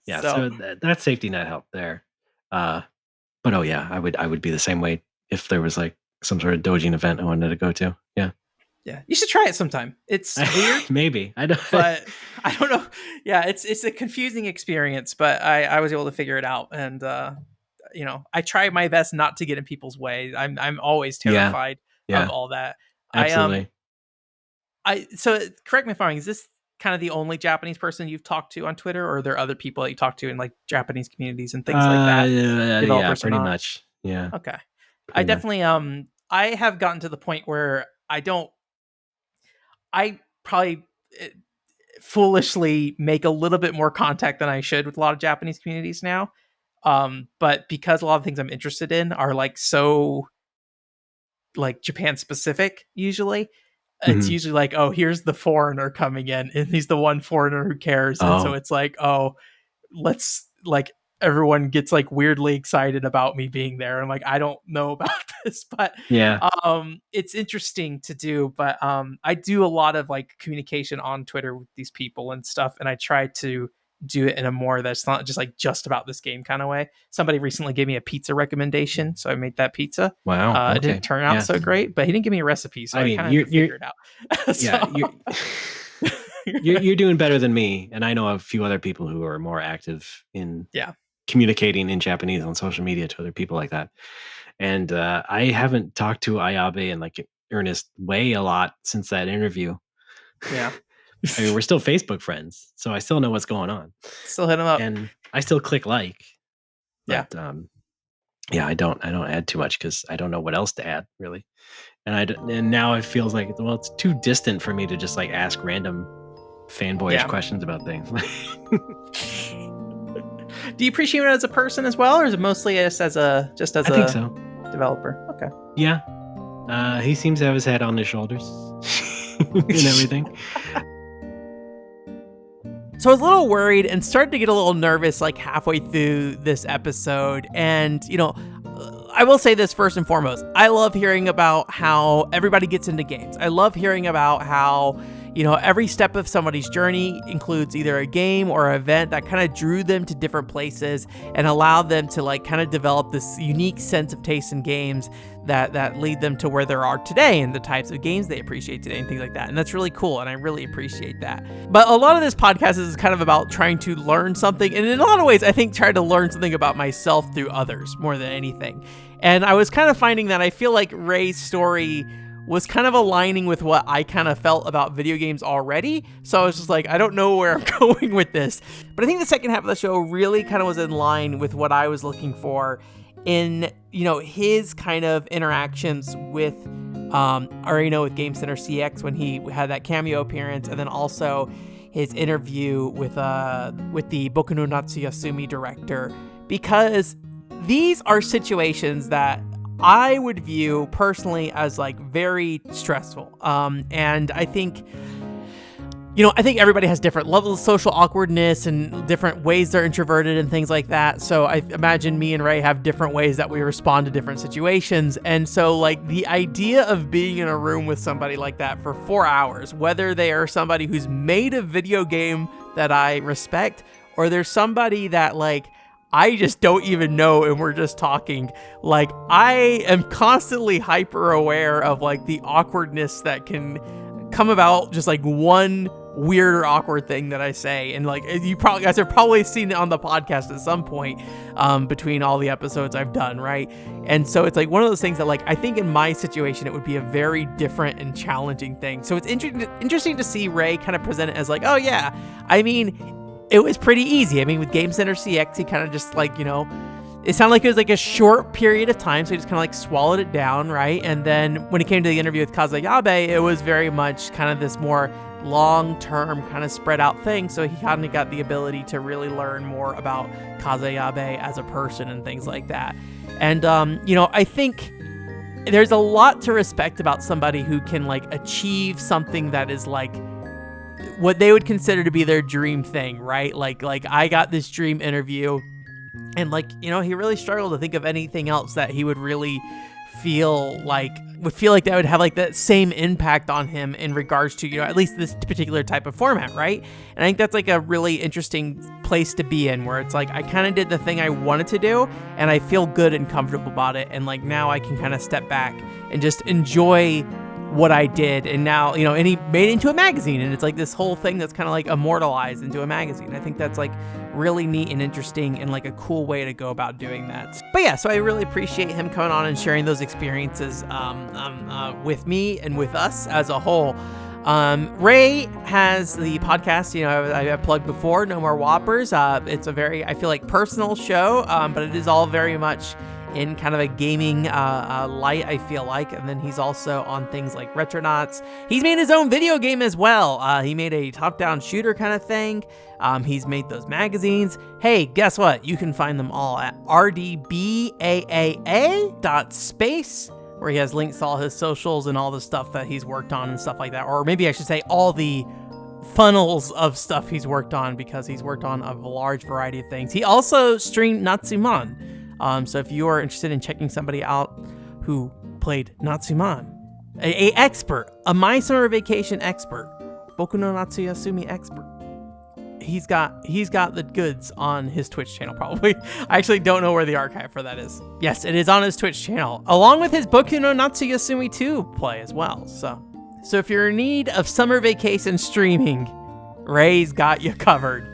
Speaker 1: Yeah,
Speaker 2: So
Speaker 1: so that safety net helped there. Uh, but oh yeah, I would be the same way if there was like some sort of dojing event I wanted to go to. Yeah.
Speaker 2: yeah, you should try it sometime. It's weird,
Speaker 1: Maybe. I don't
Speaker 2: but I don't know. Yeah, it's a confusing experience, but I was able to figure it out, and I try my best not to get in people's way. I'm always
Speaker 1: Yeah.
Speaker 2: terrified of
Speaker 1: Yeah.
Speaker 2: all that. I
Speaker 1: Absolutely.
Speaker 2: I so correct me if I'm wrong. Is this kind of the only Japanese person you've talked to on Twitter, or are there other people that you talk to in like Japanese communities and things like that,
Speaker 1: Yeah,
Speaker 2: developers or
Speaker 1: pretty
Speaker 2: not?
Speaker 1: much. Yeah,
Speaker 2: Okay, I
Speaker 1: pretty much.
Speaker 2: definitely I have gotten to the point where I probably foolishly make a little bit more contact than I should with a lot of Japanese communities now. But because a lot of things I'm interested in are like so like Japan specific, usually it's
Speaker 1: Mhm.
Speaker 2: usually like, oh, here's the foreigner coming in, and he's the one foreigner who cares, and so
Speaker 1: Oh,
Speaker 2: it's like, oh, let's like everyone gets like weirdly excited about me being there. I'm like, I don't know about this, but
Speaker 1: yeah.
Speaker 2: it's interesting to do. But I do a lot of like communication on Twitter with these people and stuff, and I try to do it in a more that's not just about this game kind of way. Somebody recently gave me a pizza recommendation, so I made that pizza.
Speaker 1: Wow,
Speaker 2: It didn't
Speaker 1: okay.
Speaker 2: turn out
Speaker 1: Yeah.
Speaker 2: so great, but he didn't give me a recipe, so
Speaker 1: I
Speaker 2: I
Speaker 1: mean,
Speaker 2: kind of had to figure it out.
Speaker 1: yeah,
Speaker 2: So
Speaker 1: you're doing better than me, and I know a few other people who are more active in
Speaker 2: yeah,
Speaker 1: communicating in Japanese on social media to other people like that. And, I haven't talked to Ayabe in, like, an earnest way a lot since that interview.
Speaker 2: yeah.
Speaker 1: I mean, we're still Facebook friends, so I still know what's going on,
Speaker 2: Still hit him up.
Speaker 1: and I still click like,
Speaker 2: Yeah.
Speaker 1: but, yeah, I don't add too much because I don't know what else to add really. And now it feels like, well, it's too distant for me to just like ask random fanboyish
Speaker 2: Yeah.
Speaker 1: questions about things.
Speaker 2: Do you appreciate him as a person as well, or is it mostly just as
Speaker 1: I think
Speaker 2: a
Speaker 1: so.
Speaker 2: developer? Okay.
Speaker 1: Yeah. He seems to have his head on his shoulders. and everything.
Speaker 2: So I was a little worried and started to get a little nervous like halfway through this episode. And, I will say this first and foremost. I love hearing about how everybody gets into games. I love hearing about how, every step of somebody's journey includes either a game or an event that kind of drew them to different places and allowed them to like kind of develop this unique sense of taste in games that lead them to where they are today and the types of games they appreciate today and things like that. And that's really cool. And I really appreciate that. But a lot of this podcast is kind of about trying to learn something. And in a lot of ways, I think trying to learn something about myself through others more than anything. And I was kind of finding that I feel like Ray's story was kind of aligning with what I kind of felt about video games already. So I was just like, I don't know where I'm going with this. But I think the second half of the show really kind of was in line with what I was looking for in, his kind of interactions with, with Game Center CX when he had that cameo appearance, and then also his interview with the Boku no Natsuyasumi director, because these are situations that I would view personally as like very stressful. And I think, I think everybody has different levels of social awkwardness and different ways they're introverted and things like that. So I imagine me and Ray have different ways that we respond to different situations. And so like the idea of being in a room with somebody like that for 4 hours, whether they are somebody who's made a video game that I respect, or there's somebody that like I just don't even know and we're just talking, like I am constantly hyper aware of like the awkwardness that can come about just like one weird or awkward thing that I say. And like you guys have probably seen it on the podcast at some point between all the episodes I've done, right? And so it's like one of those things that like I think in my situation it would be a very different and challenging thing. So it's interesting to see Ray kind of present it as like, oh yeah, I mean, it was pretty easy. I mean, with Game Center CX, he kind of just like, it sounded like it was like a short period of time. So he just kind of like swallowed it down, right? And then when it came to the interview with Kazayabe, it was very much kind of this more long-term kind of spread out thing. So he kind of got the ability to really learn more about Kazayabe as a person and things like that. And, I think there's a lot to respect about somebody who can like achieve something that is like what they would consider to be their dream thing, right? Like I got this dream interview and like, he really struggled to think of anything else that he would really feel like that would have like that same impact on him in regards to, at least this particular type of format, right? And I think that's like a really interesting place to be in, where it's like I kind of did the thing I wanted to do and I feel good and comfortable about it, and like now I can kind of step back and just enjoy what I did. And now, and he made it into a magazine, and it's like this whole thing that's kind of like immortalized into a magazine. I think that's like really neat and interesting and like a cool way to go about doing that. But yeah, so I really appreciate him coming on and sharing those experiences with me and with us as a whole. Ray has the podcast, I have plugged before, No More Whoppers. It's a very, I feel like, personal show, but it is all very much in kind of a gaming light, I feel like. And then he's also on things like Retronauts. He's made his own video game as well. He made a top-down shooter kind of thing. He's made those magazines. Hey, guess what? You can find them all at rdbaaa.space, where he has links to all his socials and all the stuff that he's worked on and stuff like that. Or maybe I should say all the funnels of stuff he's worked on, because he's worked on a large variety of things. He also streamed Natsuman. So if you are interested in checking somebody out who played Natsuman, a expert, a My Summer Vacation expert, Boku no Natsuyasumi expert, he's got the goods on his Twitch channel, probably. I actually don't know where the archive for that is. Yes, it is on his Twitch channel, along with his Boku no Natsuyasumi 2 play as well. So if you're in need of summer vacation streaming, Ray's got you covered.